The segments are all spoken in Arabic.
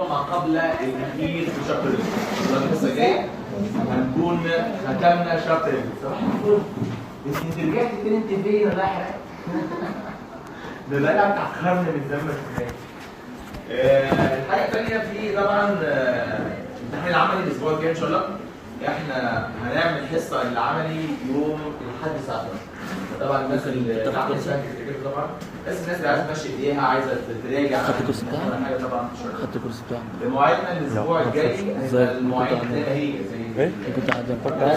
ما قبل الاخير في شابتر لسه جاي هنكون ختمنا شابتر انت رجعت تاني انت فين ولا حاجه؟ ده انا اتاخرنا من زمن الحكايه. الحاجه الثانيه في طبعا امتحان العملي الاسبوع الجاي ان شاء الله. احنا هنعمل حصه العملي يوم الاحد الساعه 12. طبعا الناس اللي تحت طبعا بس الناس اللي عايزه تمشي ايديها عايزه تراجع خدت الكورس بتاعك؟ حاجه طبعا خدت الكورس بتاعك؟ مواعيدنا الاسبوع الجاي المواعيد هي زي ايه؟ كنت قاعد الساعه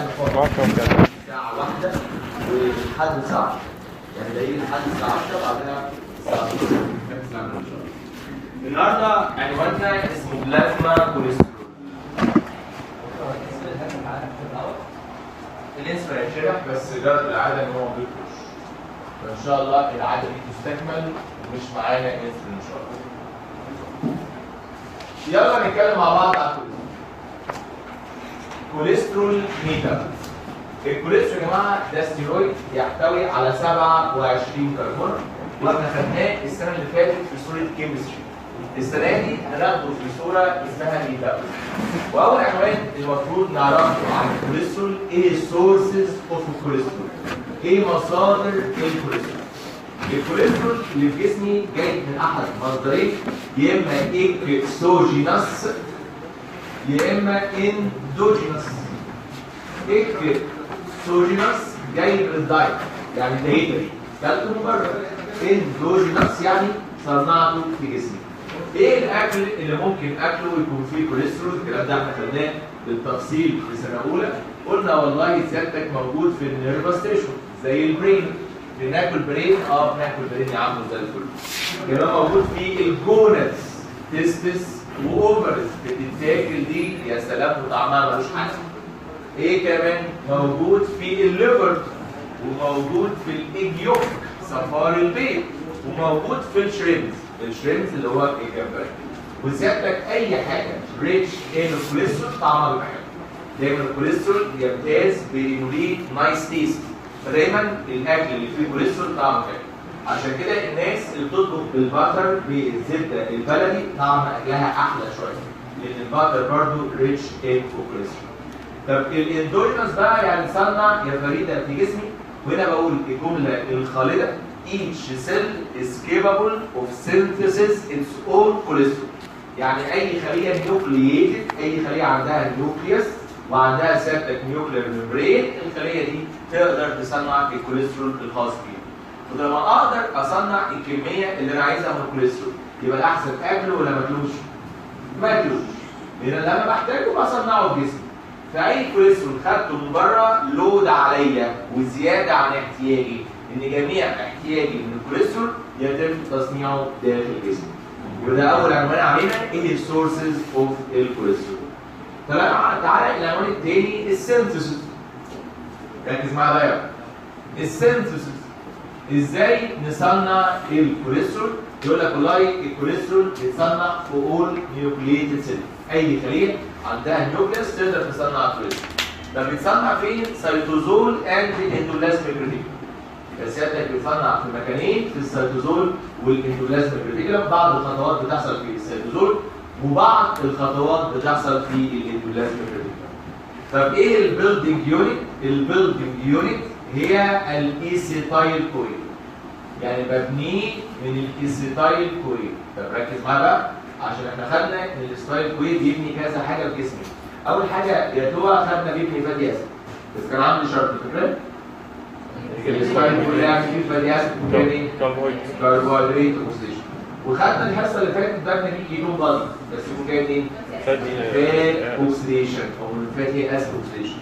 1 ولحد الساعه 10 يعني ده يجي لحد الساعه 10 وبعدها الساعه 12 ان شاء الله. النهارده عنواننا اسمه بلازما كوليسترول. الانسولين هيتشرح بس ده العاده ان هو ما بيخرجش. فان شاء الله العاده دي تستكمل ومش معانا انسولين ان شاء الله. يلا نتكلم مع بعض عن الكوليسترول ميتا. الكوليسترول يا جماعه ده ستيرويد يحتوي على 27 كربون واحنا خدناه السنه اللي فاتت في صوره كيمستري. السنه دي هناخده في صوره اسمها ميتا. واول عنوان المفروض نعرفه عن الكوليسترول ايه السورسز اوف الكوليسترول؟ ايه مصادر الكوليسترول؟ الكوليسترول اللي في جسمي جاي من احد مصدرين يا اما اكسوجينس يا اما اندوجينس. اكسوجينس جاي من الدايت يعني دايتري كلته من بره. اندوجينس يعني صنعته في جسمي. ايه الاكل اللي ممكن اكله ويكون فيه كوليسترول؟ الكلام ده احنا خدناه بالتفصيل في سنه اولى. قلنا والله سيادتك موجود في النيرفس تيشو زي البرين. بناكل برين؟ بناكل برين يا عم زي الفل. كمان موجود في الجونز تستس واوفرز بتتاكل دي يا سلام وطعمها ملوش حل. ايه كمان موجود في الليفر وموجود في الايج يوك صفار البيض وموجود في الشريمز. الشريمز اللي هو الجمبري. وسيادتك اي حاجه ريتش ان الكوليسترول طعمها بيبقى حلو. دايما الكوليسترول يمتاز بانه ليه نايس تيست. فدايما الاكل اللي فيه كوليسترول طعمه حلو. عشان كده الناس اللي بتطبخ بالباتر بالزبده البلدي طعم اكلها احلى شويه. لان الباتر برضه ريتش ان كوليسترول. طب الاندوجينس بقى يعني صنع يا فريده في جسمي. وهنا بقول الجمله الخالده each cell is capable of synthesis its own cholesterol. يعني اي خليه نيوكلييتد، اي خليه عندها نيوكليوس وعندها سيادتك نيوكلير ميمبرين، الخليه دي تقدر تصنع الكوليسترول الخاص بيها. ولما اقدر اصنع الكميه اللي انا عايزها من الكوليسترول يبقى الاحسن اكله ولا ما اكلوش؟ ما اكلوش. لان لما بحتاجه بصنعه في جسمي. فاي كوليسترول خدته من بره لود عليا وزياده عن احتياجي. ان جميع احتياجي من الكوليسترول يتم تصنيعه داخل الجسم. يبقى ده اول عنوان علينا ايه السورسز اوف الكوليسترول. تعالى العنوان الثاني السينثيسيس. ركز معايا بقى. السينثيسيس ازاي نصنع الكوليسترول؟ يقول لك والله الكوليسترول بيتصنع في اول نيوكلييتد سيل. اي خليه عندها نيوكليوس تقدر تصنع الكوليسترول. ده بيتصنع فين؟ سيتوزول اند اندوبلازميك ريتيكولم. سيادتك بيتصنع في مكانين في السيتوزول والاندوبلازميك ريتيكولم. بعض الخطوات بتحصل في السيتوزول وبعض الخطوات بتحصل في الاندوبلازميك ريتيكولم. طب ايه البيلدنج يونت؟ البيلدنج يونت هي الايسيتايل كوين. يعني ببنيه من الايسيتايل كوين. طب ركز معايا بقى عشان احنا خدنا ان الايسيتايل كوين بيبني كذا حاجه في جسمي. اول حاجه يا توا خدنا بيبني فاتي اسيد بس كان عندي شرط فاكر؟ الاسبايل كلها يعني فيه فاتي اسيد وكان ايه؟ كربوهيدرات اوكسيديشن. وخدنا الحصه اللي فاتت بدنا فيه كيتون بادي بس يكون جاي منين؟ فات اوكسيديشن او من فاتي اسيد اوكسيديشن.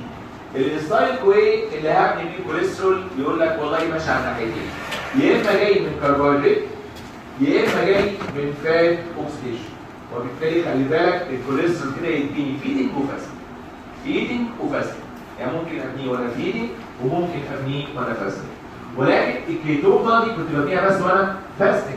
الاسبايل كوي اللي هبني بيه كوليسترول يقول لك والله ماشي على ناحيتين. يا اما جاي من كربوهيدرات يا اما جاي من فات اوكسيديشن. وبالتالي خلي بالك الكوليسترول كده يديني فيدنج وفاستنج. فيدنج وفاستنج. يعني ممكن ابنيه وانا فيدنج وممكن ابنيه وانا فاستنج. ولكن الكيتون بادي كنت ببنيها بس وانا فاستنج.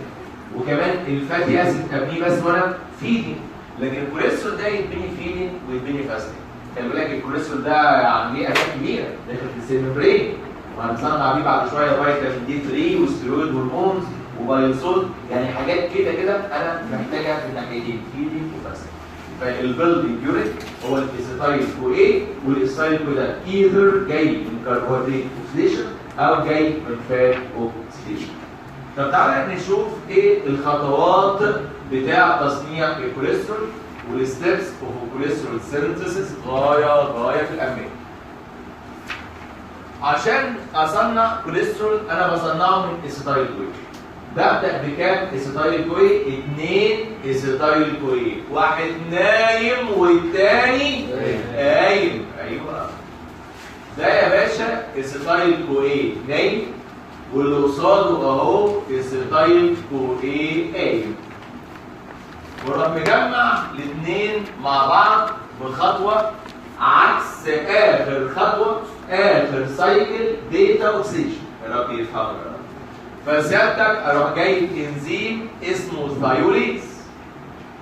وكمان الفاتي اسيد ابنيه بس وانا فيدنج. لكن الكوليسترول ده يتبني فيدنج ويتبني فاستنج. خلي بالك الكوليسترول ده يعني ليه اهميه كبيره داخل في السيل ميمبرين. وهنصنع بيه بعد شويه فيتامين دي 3 وستيرويد هرمونز وبايلسول، يعني حاجات كده كده انا محتاجها في الناحيتين، فيدنج وبس. فالبيلدنج يونت هو الاسيتايل كو اي، والاسيتايل كو ده ايذر جاي من كربوهيدرات اوكسيديشن او جاي من فات اوكسيديشن. طب تعالى نشوف ايه الخطوات بتاع تصنيع الكوليسترول والستبس اوف كوليسترول سينثيسيس، غايه في الاهميه. عشان اصنع كوليسترول انا بصنعه من اسيتايل كو اي. ببدأ بكام اسيتايل كو اي؟ 2 اسيتايل كو اي، واحد نايم والتاني قايم. ايوه ده يا باشا اسيتايل كو اي نايم، واللي قصاده اهو اسيتايل كو اي قايم. ونروح مجمع الاثنين مع بعض بخطوه عكس اخر خطوه، اخر سايكل بيتا اوكسيديشن. يا رب يفهمك. فسيادتك اروح جايب انزيم اسمه ثايوليز،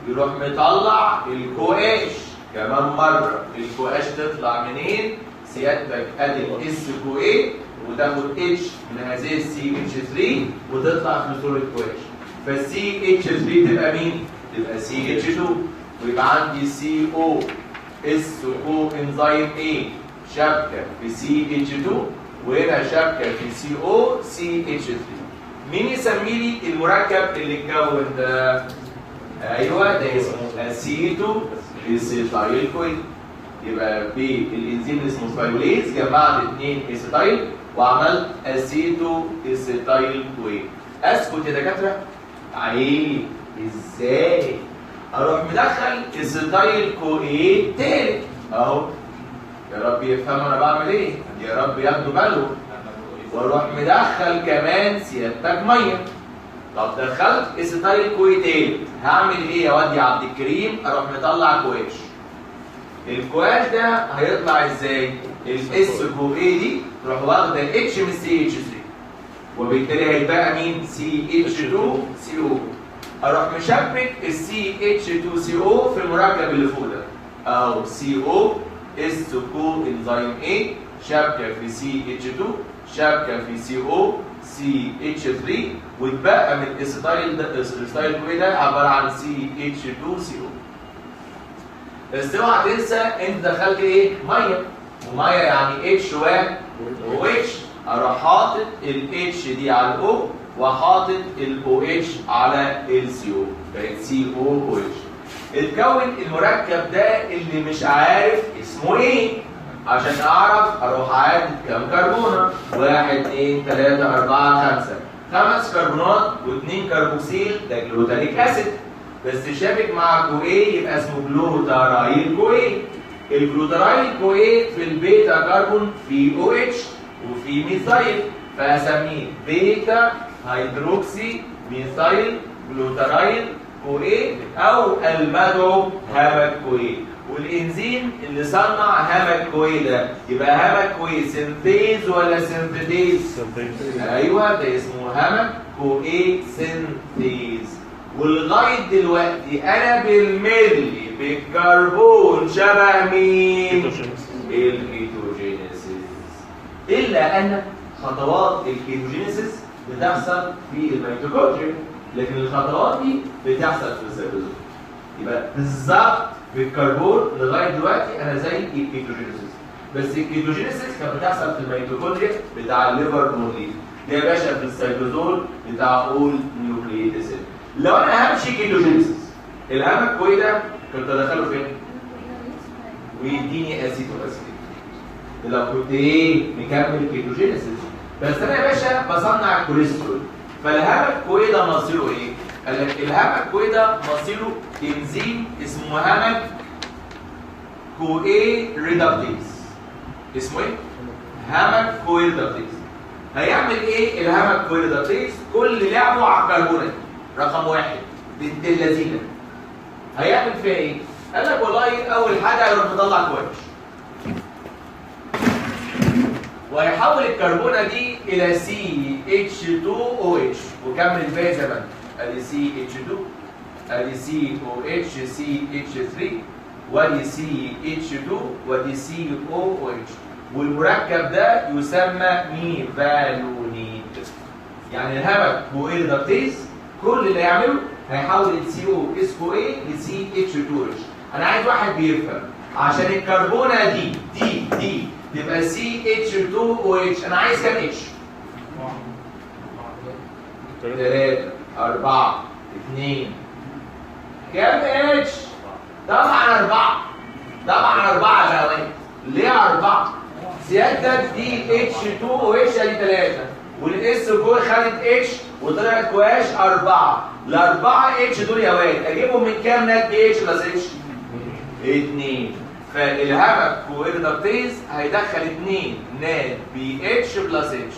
يروح مطلع الكواش كمان مره. الكواش تطلع منين؟ سيادتك ادي الاس كو اي، وتاخد اتش من هذه السي اتش 3 وتطلع في صوره كواش. فالسي اتش 3 تبقى مين؟ تبقى سي اتش 2، ويبقى عندي سي او اس كو انزيم اي شبكه في سي اتش 2، وهنا شبكه في سي او سي اتش 3. مين يسمي لي المركب اللي اتكون ده؟ ايوه ده اسمه اسيتو اسيتايل كوين. يبقى بالانزيم اسمه ثايوليز جمعت 2 اسيتايل وعملت اسيتو اسيتايل كوين. اسكت يا دكاتره؟ عيب. ازاي؟ اروح مدخل اسيتايل كو ايه تاني اهو. يا رب يفهموا انا بعمل ايه، يا رب ياخدوا بالهم. واروح مدخل كمان سيادتك ميه. طب دخلت اسيتايل كو ايه تاني، هعمل ايه يا واد يا عبد الكريم؟ اروح مطلع كواش. الكواش ده هيطلع ازاي؟ الاس كو ايه دي تروح واخده الاتش من سي اتش 3، وبالتالي هيبقى مين؟ سي اتش 2 سي او. اروح مشبك السي اتش 2 سي او في المركب اللي فوق ده اهو، سي او اس كو انزيم اي شبكه في سي اتش 2 شبكه في سي او سي اتش 3، واتبقى من الاسيتايل ده الاسيتايل كو ده عباره عن سي اتش 2 سي او. بس اوعى تنسى انت دخلت ايه؟ ميه، وميه يعني اتش و اتش. اروح حاطط الاتش دي على الاو وحاطط الاو اتش على السي او، بقت سي او او اتش. اتكون المركب ده اللي مش عارف اسمه ايه. عشان اعرف اروح عادد كام كربونه؟ 1 2 3 4 5، 5 كربونات و2 كربوكسيل ده جلوتانيك اسيد. بس شابك مع كو ايه يبقى اسمه جلوتارايل كو ايه. الجلوتارايل كو ايه في البيتا كربون في او اتش وفي ميثايل، فاسميه بيتا هيدروكسي ميثايل جلوتارايل كو ايه او المدعو هامك كو ايه. والانزيم اللي صنع هامك كو ايه ده يبقى هامك كو ايه سينثيز ولا سينثيتيز؟ ايوه ده اسمه هامك كو ايه سينثيز. ولغايه دلوقتي انا بالملي بالكربون شبه مين؟ الكيتوجينيسيس. الا ان خطوات الكيتوجينيسيس بتحصل في الميتوكوندريا، لكن الخطوات دي بتحصل في السيتوزول. يبقى بالظبط بالكربون لغايه دلوقتي انا زي الكيتوجينيسيس، بس الكيتوجينيسيس كانت بتحصل في الميتوكوندريا بتاع الليفر مونوليث، ده يا باشا في السيتوزول بتاع اول نيوكلييد اسيد. لو انا همشي كيتوجينيسيس الهامك كوي ده كنت ادخله فين؟ ويديني اسيتو اسيد. لو كنت ايه مكمل كيتوجينيسيس، بس انا يا باشا بصنع الكوليسترول. فالهامك كوي ده مصيره ايه؟ قال لك الهامك كوي ده مصيره انزيم اسمه هامك كو اي ريدكتيز. اسمه ايه؟ هامك كو اي ريدكتيز. هيعمل ايه الهامك كو اي ريدكتيز؟ كل لعبه على الكربونات رقم 1 بنت اللذينه. هيعمل فيها ايه؟ قال لك والله اول حاجه هيروح مطلع كواش، وهيحول الكربونه دي الى سي اتش 2 او اتش، وكمل الباقي زي ما انت. ادي سي اتش 2 ادي سي او اتش سي اتش 3 وادي سي اتش 2 وادي سي او او اتش، والمركب ده يسمى ميفالونيت. يعني الهامك كو اي ريدكتيز كل اللي يعمله هيحول السي او اس كو اي لسي اتش 2 اتش. انا عايز واحد بيفهم عشان الكربونه دي تبقى سي اتش 2 او اتش انا عايز كام اتش؟ 3 4 2 كام اتش؟ طبعا 4 طبعا 4 يا غواني. ليه 4؟ سيادتك دي اتش 2 او اتش ادي 3 والاس جوه خدت اتش وطلعت كواش 4. ال 4 اتش دول يا واد اجيبهم من كام نات بي اتش بلس اتش؟ 2. فالهامك كويردكتيز هيدخل 2 نات بي اتش بلس اتش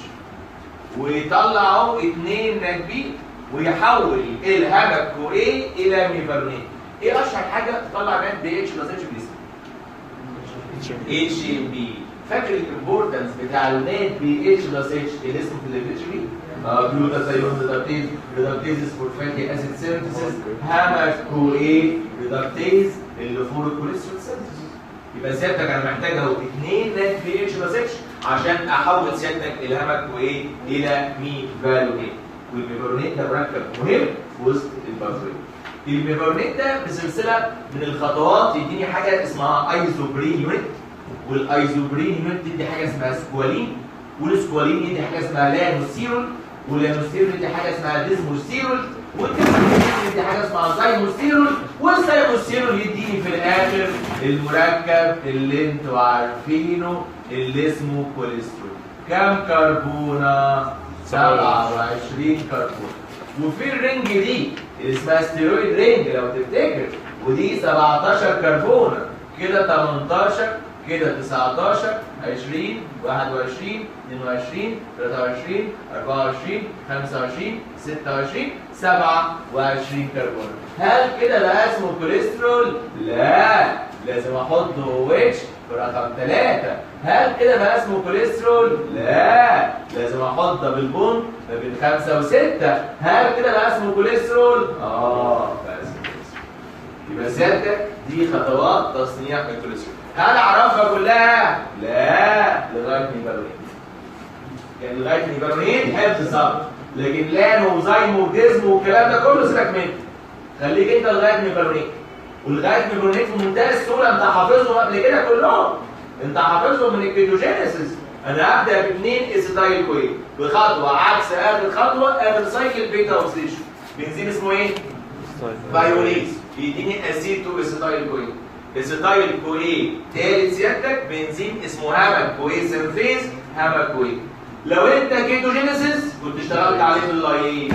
ويطلعوا 2 نات بي ويحول الهامك كو ايه الى ميفرنيت. ايه اشهر حاجه تطلع نات بي اتش بلس اتش بلس؟ اتش ام بي. فاكر الامبورتنس بتاع النات بي اتش بلس اتش اللي اسمه في الاتش بي؟ جلوتاثيون ريدكتيز فور فاتي اسيد سينثيسيس هامك كو ايه ريدكتيز اللي فور الكوليسترول سينثيسيس. يبقى سيادتك انا محتاج اهو 2 نات بي اتش بلس اتش عشان احول سيادتك الهامك كو ايه الى ميفالونيت. والميفالونيت ده مركب مهم في وسط البازوين. الميفالونيت ده بسلسله من الخطوات يديني حاجه اسمها ايزوبرين يونت، والايزوبرين يونت تدي حاجه اسمها سكوالين، والسكوالين يدي حاجه اسمها لانوستيرول، واللانوستيرول يدي حاجه اسمها ديزموستيرول، والديزموستيرول يدي حاجه اسمها زايموستيرول، والزايموستيرول يديني في الاخر المركب اللي انتوا عارفينه اللي اسمه كوليسترول. كام كربونه؟ 27 كربونه. وفي الرنج دي اللي اسمها ستيرويد رينج لو تفتكر، ودي 17 كربونه، كده 18 كده 19 20 21 22 23 24 25 26 27 كربون. هل كده بقى اسمه كوليسترول؟ لا، لازم احط او اتش في رقم 3. هل كده بقى اسمه كوليسترول؟ لا، لازم احط دبل بوند ما بين 5 و6. هل كده بقى اسمه كوليسترول؟ بقى اسمه كوليسترول. يبقى سيادتك دي خطوات تصنيع الكوليسترول. هل اعرفها كلها؟ لا، لغايه ميفالونيت. يعني لغايه ميفالونيت حفظ صعب، لكن لانو وزايمو وديزمو والكلام ده كله سيبك منه. خليك انت لغايه ميفالونيت. ولغايه ميفالونيت في منتهى السهوله انت حافظهم قبل كده كلهم. انت حافظهم من الكيتوجينيسيس. انا هبدا ب2 اسيتايل كوين بخطوه عكس اخر خطوه اخر سايكل بيتا اوكسيديشن. بنزين اسمه ايه؟ بايوليز يديني اسيتو اسيتايل كوين. اسيتايل كويه تالت سيادتك بنزين اسمه هامك كويه سينثيز هامك كويه. لو انت كيتوجينيسيس كنت اشتغلت عليه في اللايز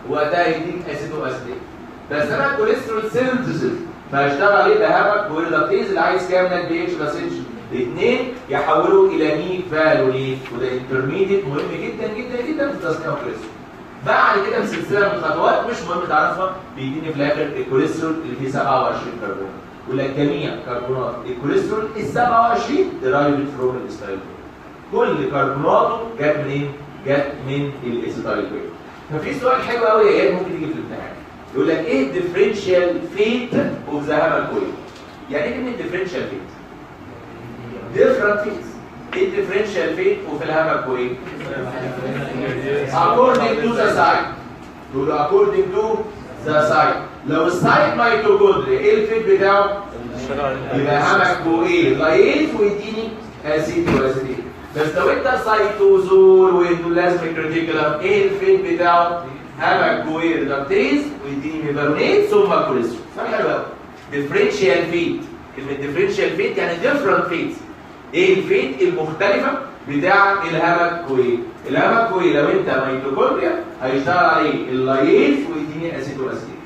وقتها يديك اسيتو اسيتيك. بس انا كوليسترول سينثيسيس فهشتغل عليه بهامك كويه ريدكتيز اللي عايز كام نات بي اتش بلس اتش؟ الاثنين يحولوا الى ميفالونيت، وده انترميديت مهم جدا جدا جدا في تصنيع الكوليسترول. بعد كده بسلسله من الخطوات مش مهم تعرفها بيديني في الاخر الكوليسترول اللي فيه 27 كربون. ولك جميع كربونات الكوليسترول ال 27 درايفد فروم الاسيتايل كوين. كل كربوناته جت منين؟ جت من الاسيتايل كوين. ففي سؤال حلو قوي يا اياد ممكن يجي في الامتحان. يقول لك ايه الديفرنشال فيت اوف ذا هامك كوين؟ يعني ايه كلمه ديفرنشال فيت؟ ديفرنت فيتس. ايه الديفرنشال فيت اوف الهامك كوين؟ according to the site. تقول according to the site. لو السايت ميتوكوندريا ايه الفيت بتاعه؟ يبقى هامك كوين لايز ويديني اسيد واسيدين. بس لو انت سايتوزول واندولازميك ريتيكولم ايه الفيت بتاعه؟ هامك كوين ريدكتيز ويديني ميفالونيت ثم كوليسترول. فاهم حلو قوي. ديفرنشال فيت. كلمه ديفرنشال فيت يعني ديفرنت فيتس. ايه الفيت المختلفه بتاع الهامك كوين؟ الهامك كوين لو انت ميتوكوندريا هيشتغل عليه اللايز ويديني اسيد واسيدين.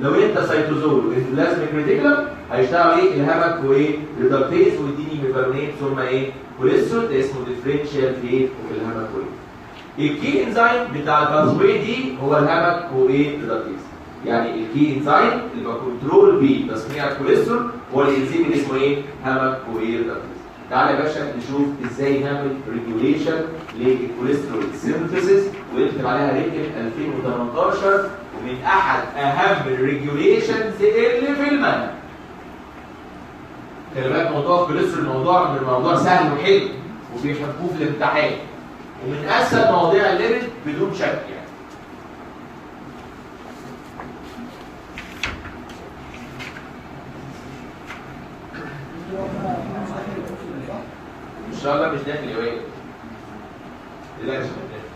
لو انت سايتوزول واندولازميك ريتيكولم هيشتغل عليه الهامك كوين ريدكتيز ويديني ميفالونيت ثم ايه؟ كوليسترول. ده اسمه ديفرنشال فيت اوف الهامك كوين. الكي انزيم بتاع الباثوي دي هو الهامك كوين ريدكتيز. يعني الكي انزيم اللي بكنترول بيه تصنيع الكوليسترول هو الانزيم اللي اسمه ايه؟ هامك كوين ريدكتيز. تعالى يا باشا نشوف ازاي نعمل ريجوليشن للكوليسترول سينثيسيس ونكتب عليها ريتن 2018 ومن احد اهم الريجوليشنز اللي في المنهج. خلي بالك موضوع الكوليسترول موضوع سهل وحلو وبيحبوه في الامتحان. ومن اسهل مواضيع الليبيد بدون شك يعني. ان شاء الله مش داخل يا واد. لا مش داخل.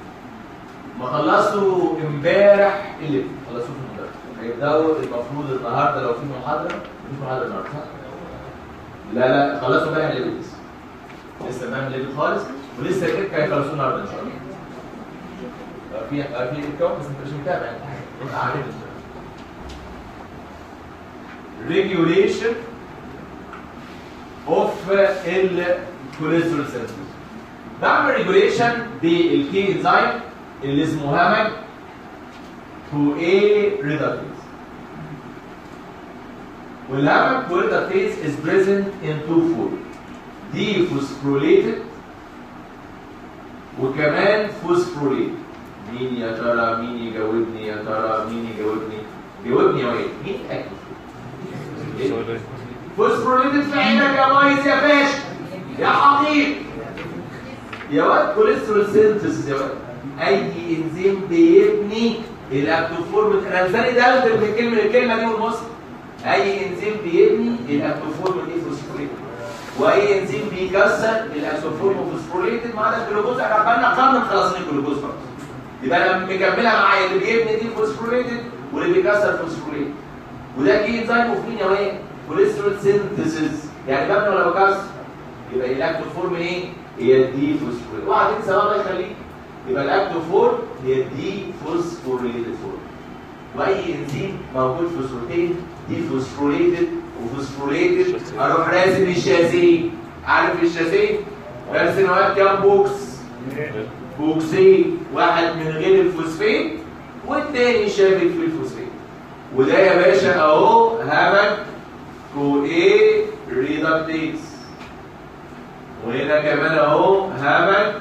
ما خلصوا امبارح الليبيد، خلصوه في المدرسه. هيبداوا المفروض النهارده لو في محاضره، مفيش محاضره النهارده صح؟ لا خلصوا امبارح الليبيد لسه بنعمل ليبيد خالص، ولسه الكيك هيخلصوه النهارده ان شاء الله. في الكوم بس انت مش متابع انت عارف ان شاء الله. ريجوليشن اوف الكوليسترول سينثيز. بعمل ريجوليشن بالكي انزيم اللي اسمه هامج تو اي ريدكتيز. والهامج تو ريدكتيز is present in two forms. دي فوسفوريليتد وكمان فوسفوريليتد. مين يا ترى؟ مين يجاوبني يا ترى؟ مين يجاوبني؟ جاوبني يا واد. مين اكل؟ فوسفوريليتد في عينك يا بايظ يا باشا يا حقيق يا واد. كوليسترول سينثيسيس يا واد. اي انزيم بيبني الاكتوفورم. انا لساني ده من الكلمه دي والمصري. اي انزيم بيبني الاكتوفورم دي فوسفوريليتد، واي انزيم بيكسر الاكتوفورم فوسفوريليتد. ما عدا الجلوكوز احنا بقالنا قرن مخلصين الجلوكوز خلاص. يبقى انا مكملها معايا اللي بيبني دي فوسفوريليتد واللي بيكسر فوسفوريليتد. وده كي انزيم اوف مين يا واد؟ كوليسترول سينثيسيس. يعني ببني ولا بكسر؟ يبقى الاكتوفورم ايه؟ هي الدي فوسفوريليتد. اوعى تنسى الله يخليك. يبقى الاكتوفورم هي الدي فوسفوريليتد فورم. واي انزيم موجود في صورتين دي فوسفوريليتد وفوسفوريليتد. اروح راسم الشاسيه. عارف الشاسيه؟ برسم وقت كام بوكس؟ بوكسين، واحد من غير الفوسفين والتاني شابك في الفوسفين. وده يا باشا اهو هامج كو ايه ريدكتيز. وهنا كمان اهو هامج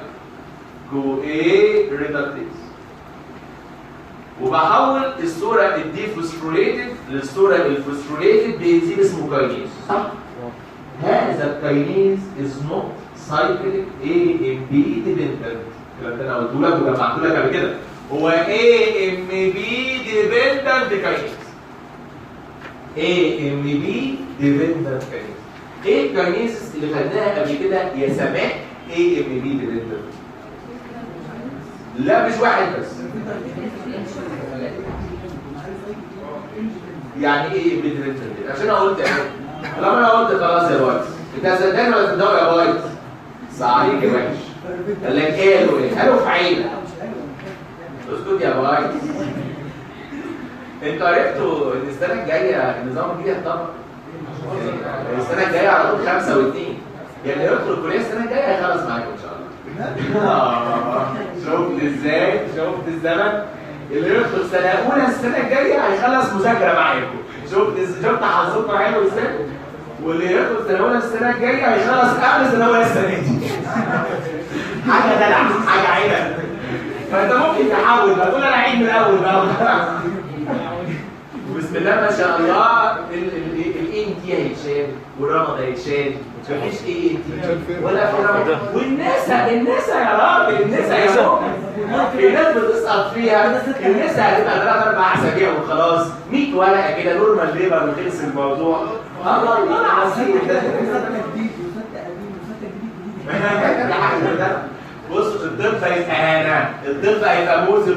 كو ايه ريدكتيز. وبحول الصوره الدي فوسفوريليتد للصوره الفوسفوريليتد بانزيم اسمه كاينيز صح؟ هذا الكاينيز از نوت سايكليك AMP ديبندنت. الكلام ده انا قلته لك وجمعته لك قبل كده. هو AMP ديبندنت كاينيز. AMP ديبندنت كاينيز. ايه الكاينيز اللي خدناها قبل كده يا سماح AMP ديبندنت؟ لا مش واحد بس. يعني ايه ديبندنت؟ عشان انا قلت لما انا قلت خلاص يا بايظ. انت صدقني ولا تصدقوا يا بايظ؟ صعيدي وحش. قال لك قالوا ايه؟ قالوا في عينك. اسكت يا بايظ. انتوا عرفتوا ان السنه الجايه النظام الجديد هيطبق؟ السنه الجايه على طول 5 و2. يعني يدخل الكليه السنه الجايه هيخلص معاكم ان شاء الله. شفت ازاي؟ شفت الزمن؟ اللي يدخل سنه اولى السنه الجايه هيخلص مذاكره معاكم. شفت حظكم حلو ازاي؟ واللي يدخل سنه اولى السنه الجايه هيخلص قبل سنه اولى السنه دي. حاجه دلع، حاجه عيله. فانت ممكن تحاول بقى تقول انا عيد من الاول بقى. وبسم الله ما شاء الله الاي ان تي هيتشال والرمض هيتشال. مفيش اي ان تي ولا في رمض. والنسا يا راجل النسا يا راجل. في ناس بتسقط فيها. النسا هتبقى 3-4 اسابيع وخلاص. 100 ورقه كده نورمال ليبر وخلص الموضوع. الله العظيم ده جديد وصدق قديم وصدق جديد. ده بص الطب هيبقى هنا، الطب هيبقى موز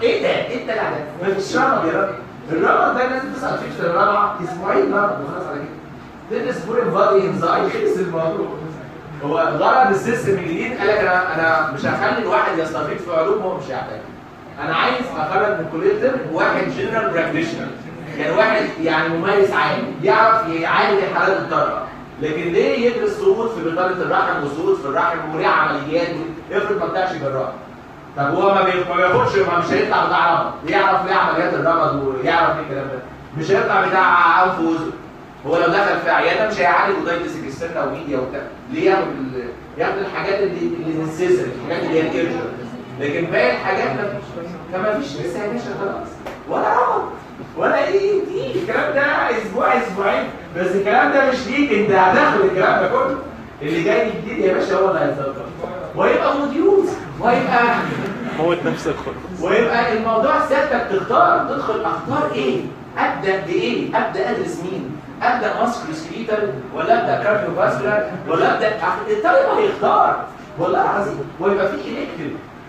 ايه ده؟ ايه الدلع ده؟ مفيش رمض يا راجل. الرمض ده الناس بتسقط فيه في الرابعه اسبوعين رمض وخلاص على كده. تدرس فورين بادي انزايم خلص الموضوع. هو غرض السيستم الجديد قال لك انا مش هخلي الواحد يستفيد في علوم هو مش هيحتاج. انا عايز اخرج من كليه الطب واحد جنرال براكتيشنر. يعني واحد يعني ممارس عام يعرف يعالج الحالات الطارئه. لكن ليه يدرس سقوط في بطانه الرحم وسقوط في الرحم وليه عمليات؟ افرض ما بتاعش جراح. طب هو ما بياخدش مش هيطلع بتاع رمض، يعرف ليه عمليات الرمض ويعرف ايه الكلام ده. مش هيطلع بتاع انف واذن. هو لو دخل في عياده مش هيعالج ودايتس اكسترنا وميديا وبتاع. ليه ياخد الحاجات اللي نسيسري، الحاجات اللي هي الارجنت. لكن باقي الحاجات ما فيش لسه يا باشا خلاص. ولا رمض ولا ايه دي الكلام ده اسبوع اسبوعين. بس الكلام ده مش ليك انت، هتاخد الكلام ده كله. اللي جاي جديد يا باشا هو اللي هيتذكر وهيبقى موديولز ويبقى موت نفسك خالص. ويبقى الموضوع سيادتك تختار تدخل اختار ايه؟ ابدا بايه؟ ابدا ادرس مين؟ ابدا ماسكولو سكليتال ولا ابدا كارديو فاسكولار ولا ابدا الطالب هيختار والله العظيم. ويبقى في الكتيف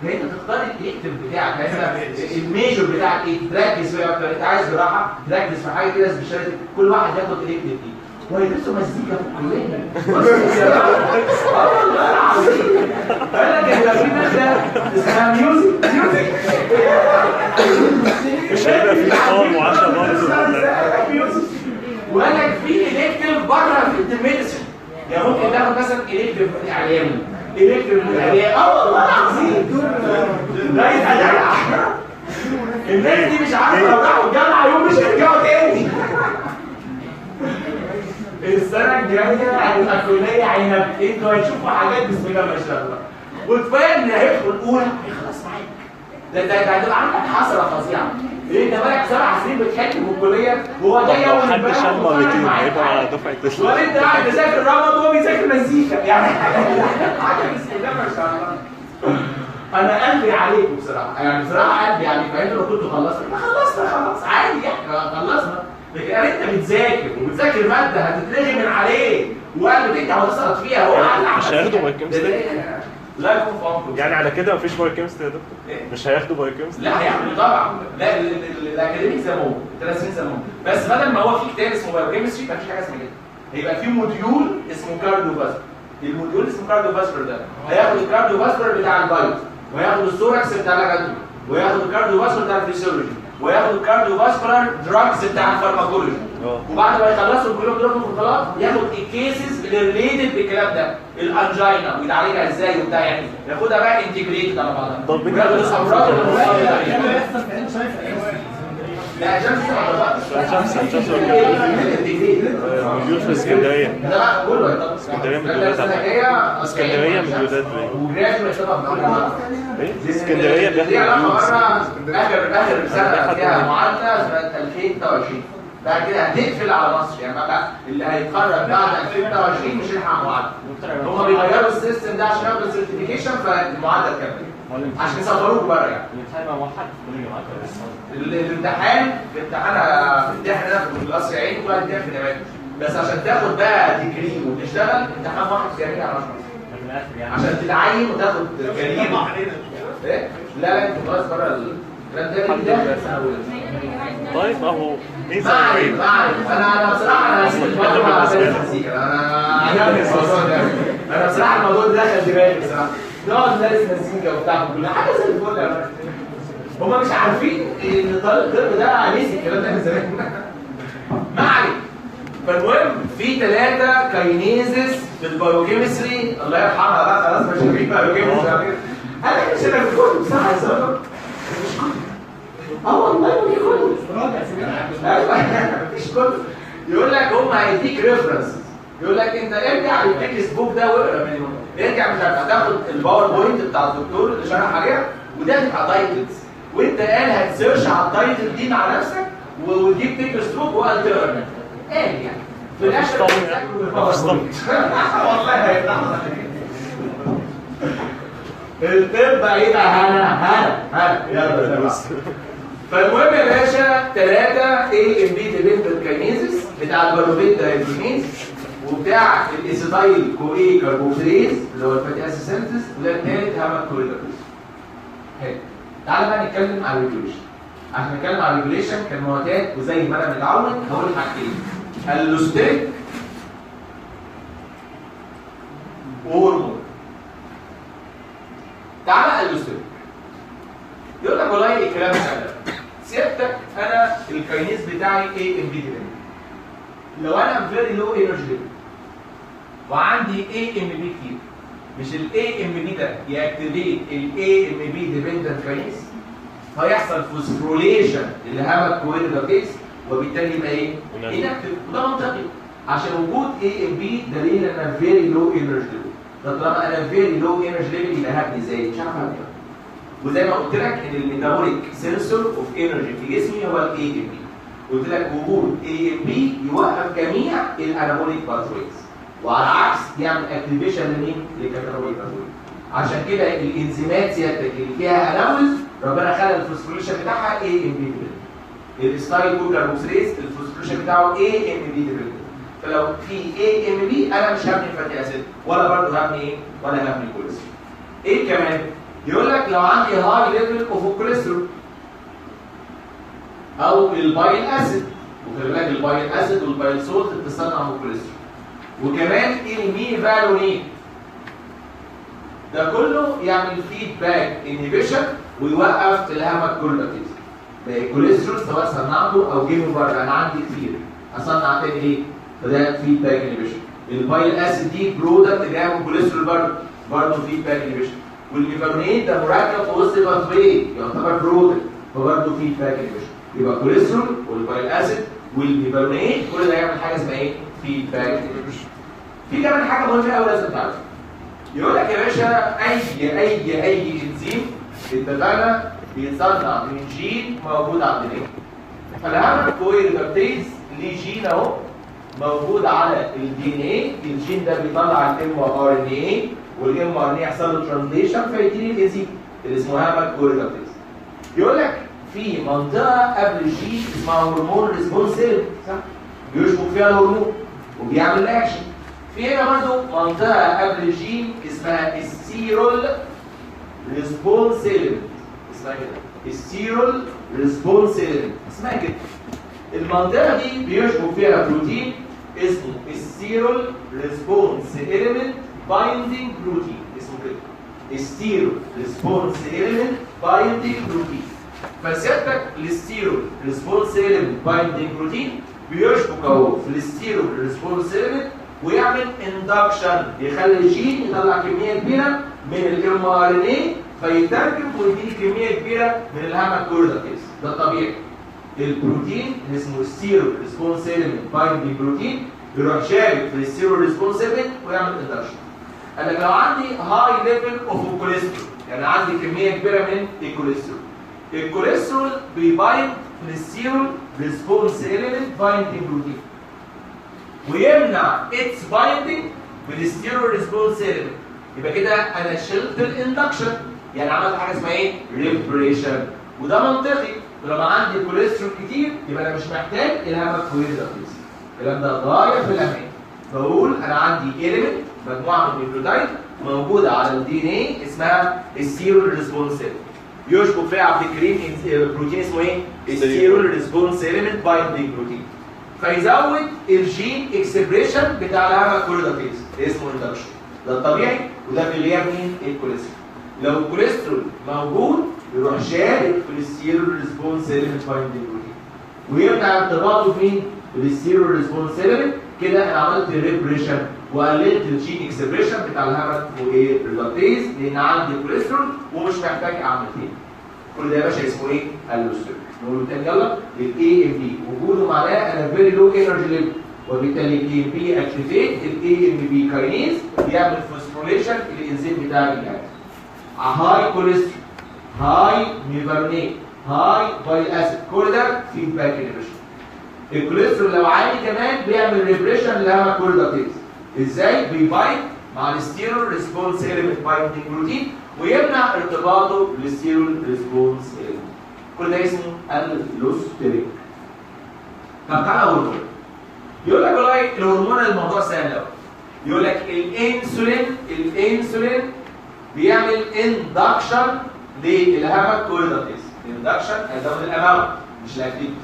يعني انت تختار الكتيف بتاعك يعني الميجور بتاعك ايه؟ تركز فيه اكتر. انت عايز جراحه تركز في حاجه كده سبيشاليتي كل واحد ياخد الكتيف دي ويدرسوا مزيكا في الكليه. بص يا راجل والله العظيم قال لك احنا في ماده اسمها ميوزك مش هيبقى في قوام وعشا برضه. وقال لك في الكتيف بره في الميديسن يعني ممكن تاخد مثلا الكتيف اعلامي الكتيف الاعلامي والله العظيم ده يبقى دلع. الناس دي مش عارفه لو راحوا الجامعه يوم مش هيرجعوا تاني. السنه الجايه هتبقى الكليه عنب انتوا هتشوفوا حاجات بسم الله ما شاء الله وتفاجئ ان هيدخل اولى هيخلص معاك. ده هتبقى عندك حسره فظيعه. ايه انت بقالك 7 سنين بتحكي في الكليه وهو جاي اول حد شال مرتين هيبقى دفعه تسلم وانت قاعد تذاكر رمض وهو بيذاكر مزيكا يعني حاجه بسم الله ما شاء الله. انا قلبي عليكم بصراحه يعني بصراحه قلبي عليكم فانتوا لو كنتوا خلصنا خلاص عادي يعني خلصنا. لكن انت بتذاكر وبتذاكر ماده هتتلغي من عليه وقلبك انت هتسقط فيها هو مش هياخدوا بايوكيمستري لا يكون فانكم يعني على كده مفيش بايوكيمستري يا دكتور؟ مش هياخدوا بايوكيمستري؟ لا هيعملوا طبعا. لا الاكاديميك زي ما هو 3 سنين زي ما هو بس بدل ما هو في كتاب اسمه بايوكيمستري مفيش حاجه اسمها كده. هيبقى في موديول اسمه كارديو فاسكولار. الموديول اسمه كارديو فاسكولار ده هياخد الكارديو فاسكولار بتاع البايو وياخد الثوركس بتاع الاناتومي وياخد الكارديو فاسكولار بتاع الفسيولوجي وياخد الكارديو فاسكولار دراجز بتاع الفارماكولوجي. وبعد ما يخلصوا كلهم دول في الخلاط ياخد الكيسز اللي ريليتد بالكلام ده الانجينا ويتعالجها ازاي وبتاع يعني ياخدها بقى انتجريتد على بعضها. طب وياخد الامراض لا شمس موجود في اسكندريه. ده بقى كله اسكندريه مديولات اسكندريه مديولات ايه؟ اسكندريه بياخدوا اخر سنه فيها معادله سنه 2023 بعد كده هتقفل على مصر يعني بقى اللي هيتخرج بعد 2023 مش هيلحق معادله. هم بيغيروا السيستم ده عشان ياخدوا السيرتيفيكيشن فالمعادله تكمل عشان يسافروك بره يعني. الامتحان موحد في كل الجامعات الامتحان هتمتحن هنا في القصر عيني وبعد كده في نبات بس عشان تاخد بقى ديجري وتشتغل امتحان واحد في جميع الاشخاص عشان تتعين وتاخد كارير. ايه؟ لا انت خلاص بره الكلام ده طيب اهو ما عارف انا بصراحه انا هسيب بره المزيكا انا عجبني الموضوع ده. انا بصراحه الموضوع ده دخل دماغي بصراحه نقعد ندرس مزيكا وبتاع كل حاجه زي الفل يا راجل. هم مش عارفين ان طالب الطب ده نسي الكلام ده من زمان. ما عليك. فالمهم في 3 كاينيزز في البايوكيمستري الله يرحمها بقى خلاص مش هنجيب بايوكيمستري. انا مش انا بقول بصراحه يا زلمه مش كتب. والله ما في كتب. ايوه مفيش كتب. يقول لك هم هيديك ريفرنس يقول لك انت ارجع للتكست بوك ده واقرا منه. ارجع مش هتاخد الباوربوينت بتاع الدكتور اللي شرح عليها وده هتبقى تايتلز وانت قال هتسيرش على التايتل دي مع نفسك وتجيب تكست بوك وقال تقرا منه. قال يعني في الاخر والله هيطلع الطب هيبقى هنا يلا فالمهم يا باشا 3 AMP ديبندنت كاينيزز بتاع الباروفيت دايجينيز وبتاع الاسيتايل كوي كاربوكسيليز اللي هو الفاتي اسيد سينثيز وده الثالث هاماكوليدوز. حلو تعالى بقى نتكلم على الريجوليشن. عشان نتكلم على الريجوليشن كالمعتاد وزي ما انا متعود هقول حاجتين اللوستيك وهرمون. تعالى اللوستيك يقول لك والله الكلام ده سيادتك انا الكاينيز بتاعي AMP ديبندنت. لو انا فيري لو انرجي ليفل وعندي AMP كتير مش AMP ده ياكتيفيت AMP ديبندنت كاينيز هيحصل فوسفوريليشن اللي هامك كويدوكيز وبالتالي يبقى ايه؟ انكتيف وده منطقي عشان وجود AMP دليل ان انا فيري لو انرجي ليفل. ده طالما انا فيري لو انرجي ليفل يبقى هبني ازاي؟ مش عارف اعمل. وزي ما قلت لك ان الميتابوليك سنسور اوف انرجي في جسمي هو AMP. قلت لك وجود AMP يوقف جميع الانابوليك باثويز وعلى العكس يعمل اكتيفيشن لمين؟ للكاتابوليك باثويز. عشان كده الانزيمات سيادتك اللي فيها اناملز ربنا خلق الفوسفوريليشن بتاعها اي ام بي ديبندنت. الستايل كوكاربوكسيليز الفوسفوريليشن بتاعه اي ام بي ديبندنت. فلو في اي ام بي انا مش هبني فاتي اسيد ولا برضه هبني ايه؟ ولا هبني كوليسترول. ايه كمان؟ يقول لك لو عندي هاي ليفل اوف كوليسترول او البايل اسيد، وخلي بالك البايل اسيد والبايل سولت بتصنع من الكوليسترول، وكمان الميفالونين، ده كله يعمل فيدباك انهبيشن ويوقف الهامك كولاتيز. الكوليسترول سواء صنعته او جه من بره، انا عندي كتير اصنع تاني ايه؟ فده فيدباك انهبيشن. البايل اسيد دي برودكت جاي من الكوليسترول برضه فيدباك انهبيشن. والميفالونين ده مركب في وسط الباثوي يعتبر برودكت فبرضه فيدباك انهبيشن. يبقى الكوليسترول والبايل اسيد والميفالونين كل ده يعمل حاجه اسمها ايه؟ فيدباك انهبيشن. في كمان حاجه مهمه قوي لازم تعرفها. يقول لك يا باشا اي انزيم اتفقنا بيتصنع من جين موجود عندنا. فالهامك كويريدكتيز ليه جين اهو موجود على الدي ان اي، الجين ده بيطلع الام ار ان اي، والام ار ان اي يحصل له ترانزليشن فيديني الانزيم اللي اسمه هامك كويريدكتيز. يقول لك في منطقه قبل الجين اسمها هرمون ريسبونس سيل، صح؟ بيشبك فيها الهرمون وبيعمل اكشن. في هنا برضه منطقه قبل الجين اسمها السيرول ريسبونس ايلمنت، اسمها كده السيرول ريسبونس ايلمنت، اسمها كده. المنطقه دي بيشبك فيها بروتين اسمه السيرول ريسبونس ايلمنت بايندينج بروتين، اسمه كده السيرول ريسبونس ايلمنت بايندينج بروتين. فسيادتك السيرول ريسبونس ايلمنت بايندينج بروتين بيشبك اهو في السيرول ريسبونس ايلمنت ويعمل اندكشن، يخلي الجين يطلع كميه كبيره من الام ار ان اي فيترجم ويديني كميه كبيره من الهامك كوردكتيز. ده الطبيعي. البروتين اللي اسمه السيرو ريسبونس ايلمنت بايندينج بروتين يروح شابك في السيرو ريسبونس ايلمنت ويعمل اندكشن. قال لك لو عندي هاي ليفل اوف كوليسترول، يعني عندي كميه كبيره من الكوليسترول، الكوليسترول بيبايند للسيرو ريسبونس ايلمنت بايندينج بروتين ويمنع اتس بايندينج بالستيرو ريسبونس ايلمنت. يبقى كده انا شلت الاندكشن، يعني عملت حاجه اسمها ايه؟ ريبريشن. وده منطقي، ولما عندي كوليسترول كتير يبقى انا مش محتاج الهامك كويريدكتيز. الكلام ده غايه في الاهميه. بقول انا عندي ايلمنت مجموعه من النيوكليوتايد موجوده على الدي ان اي اسمها السيرو ريسبونس ايلمنت، يشبك فيها عبد الكريم بروتين اسمه ايه؟ السيرو ريسبونس ايلمنت بايندينج بروتين، فيزود الجين اكسبريشن بتاع الهامك كويريدكتيز اسمه اندكشن. ده الطبيعي وده في غياب مين؟ الكوليسترول. لو الكوليسترول موجود يروح شارك في السيرو ريسبونس ايلمنت بايندينج بروتين ويمنع ارتباطه بمين؟ بالسيرو ريسبونس ايلمنت. كده انا عملت ريبريشن وقللت الجين اكسبريشن بتاع الهامك كويريدكتيز لان عندي كوليسترول ومش محتاج اعمل تاني. كل ده يا باشا اسمه ايه؟ الوستيرول. نقول تاني يلا. الاي ام بي وجوده معناه انا فيري لو انرجي ليفل، وبالتالي الاي ام بي اكتيفيت الاي ام بي كاينيز بيعمل فوسفوريليشن الانزيم بتاع الجهاز. هاي كوليسترول، هاي ميفالونين، هاي بايل اسيد، كل ده فيدباك انهبيشن. الكوليسترول لو عالي كمان بيعمل ريبريشن لهامك كويريدكتيز. ازاي؟ بيبايند مع الستيرول ريسبونس ايلمنت بايندينج بروتين ويمنع ارتباطه بالستيرول ريسبونس ايلمنت. كل ده اسمه اللوستيريك. طب تعالى هرمون. يقول لك والله الهرمون الموضوع سهل قوي. يقول لك الانسولين بيعمل اندكشن للهامك كويريدكتيز. اندكشن هيزود الاماونت مش الاكتيفيتي.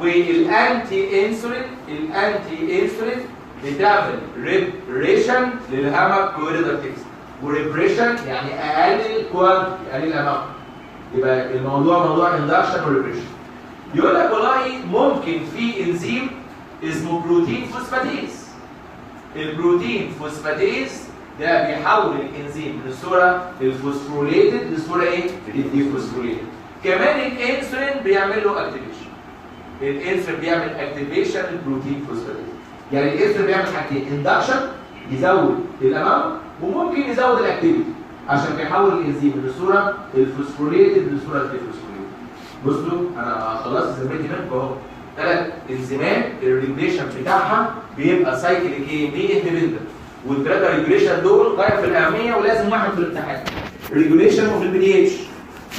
والانتي انسولين بتعمل ريبريشن للهامك كويريدكتيز. وريبريشن يعني اقلل كوانتيتي، اقلل الاماونت. يبقى الموضوع موضوع اندكشن وريبريشن. يقول لك والله ممكن في انزيم اسمه بروتين فوسفاتيز. البروتين فوسفاتيز ده بيحول الانزيم من الصوره الفوسفوريليتد للصوره ايه؟ الديفوسفوريليتد. كمان الانسولين بيعمل له اكتيفيشن. الانسولين بيعمل اكتيفيشن للبروتين فوسفاتيز. يعني الانسولين بيعمل حاجتين، اندكشن يزود الاماونت وممكن يزود الاكتيفيتي عشان بيحول الانزيم من الصوره الفوسفوريليتد للصوره الديفوسفوريليتد. بصوا انا خلصت زمرتي منكم اهو. 3 انزيمات الريجوليشن بتاعها بيبقى سايكليك ايه؟ بي اندبندنت. والثلاثه ريجوليشن دول غايه في الاهميه ولازم واحد في الامتحان. ريجوليشن وفي البي دي اتش،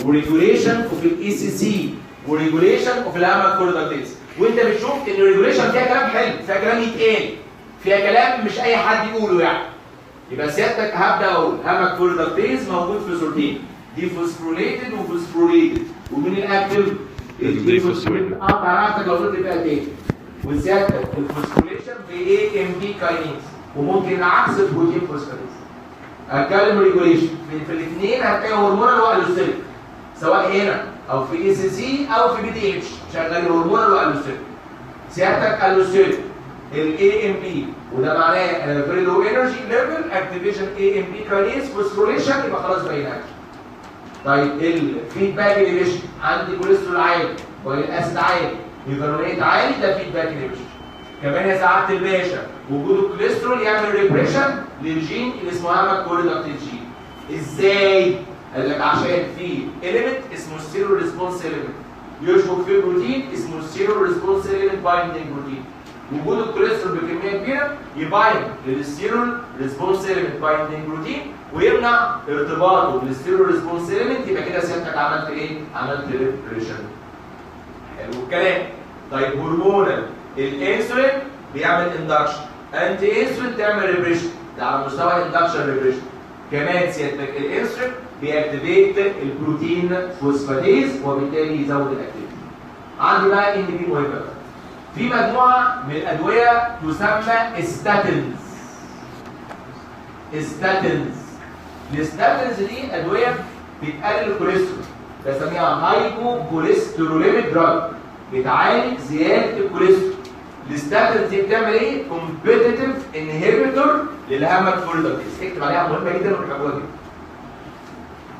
وريجوليشن وفي الاي سي سي، وريجوليشن وفي الهامك كوردكتيز. وانت بتشوف ان الريجوليشن فيها كلام حلو، فيها كلام يتقال، فيها كلام مش اي حد يقوله يعني. يبقى سيادتك هبدا اقول هامك كوردكتيز موجود في صورتين، دي فوسفوريليتد وفوسفوريليتد، ومن الاكتف دي فوسفوريليتد. تعرفتك لو قلت فيها ايه؟ وسيادتك الفوسفوريليشن باي ام بي كاينيز، وممكن عكس البروتين فوسفوريليز. هتكلم ريجوليشن في الاثنين هتلاقي هرمونال والوستيريك، سواء هنا او في اي سي سي او في بي دي اتش شغال هرمونال والوستيريك. سيادتك الوستيريك الاي ام بي، وده معناه فيري لو انرجي ليفل اكتيفيشن اي ام بي كاينيز فوسفوريليشن، يبقى خلاص بيناك. طيب الفيدباك انيبيشن، عندي كوليسترول عالي والاسيد عالي بيكربونات عالي، ده فيدباك انيبيشن. كمان يا سعاده الباشا وجود الكوليسترول يعمل ريبريشن للجين اللي اسمه هامك كوردكتيف جين. ازاي؟ قال لك عشان في اليمنت اسمه السيرو ريسبونس اليمنت يشبك فيه بروتين اسمه السيرو ريسبونس اليمنت بايندينج بروتين. وجود الكوليسترول بكميه كبيره يبايند للسيرو ريسبونس اليمنت بايندينج بروتين ويمنع ارتباطه بالسيرو ريسبونس اليمنت. يبقى كده سيادتك عملت ايه؟ عملت ريبريشن. حلو الكلام. طيب هرمونال الانسولين بيعمل اندكشن، انتي انسولين تعمل ريبريشن، ده على مستوى الاندكشن ريبريشن. كمان سيادتك الانسولين بيأكتيفيت البروتين فوسفاتيز وبالتالي يزود الاكتيفيتي. عندي بقى ان دي مهمه بقى. في مجموعه من الادويه تسمى ستاتينز. الستاتينز دي ادويه بتقلل الكوليسترول، بسميها هايبو كوليستروليميك دراج، بتعالج زياده الكوليسترول. الستاتينز دي بتعمل ايه؟ كومبيتيتيف انهبيتور للهامك كوردكتيز. اكتب عليها مهمه جدا وتحبوها جدا.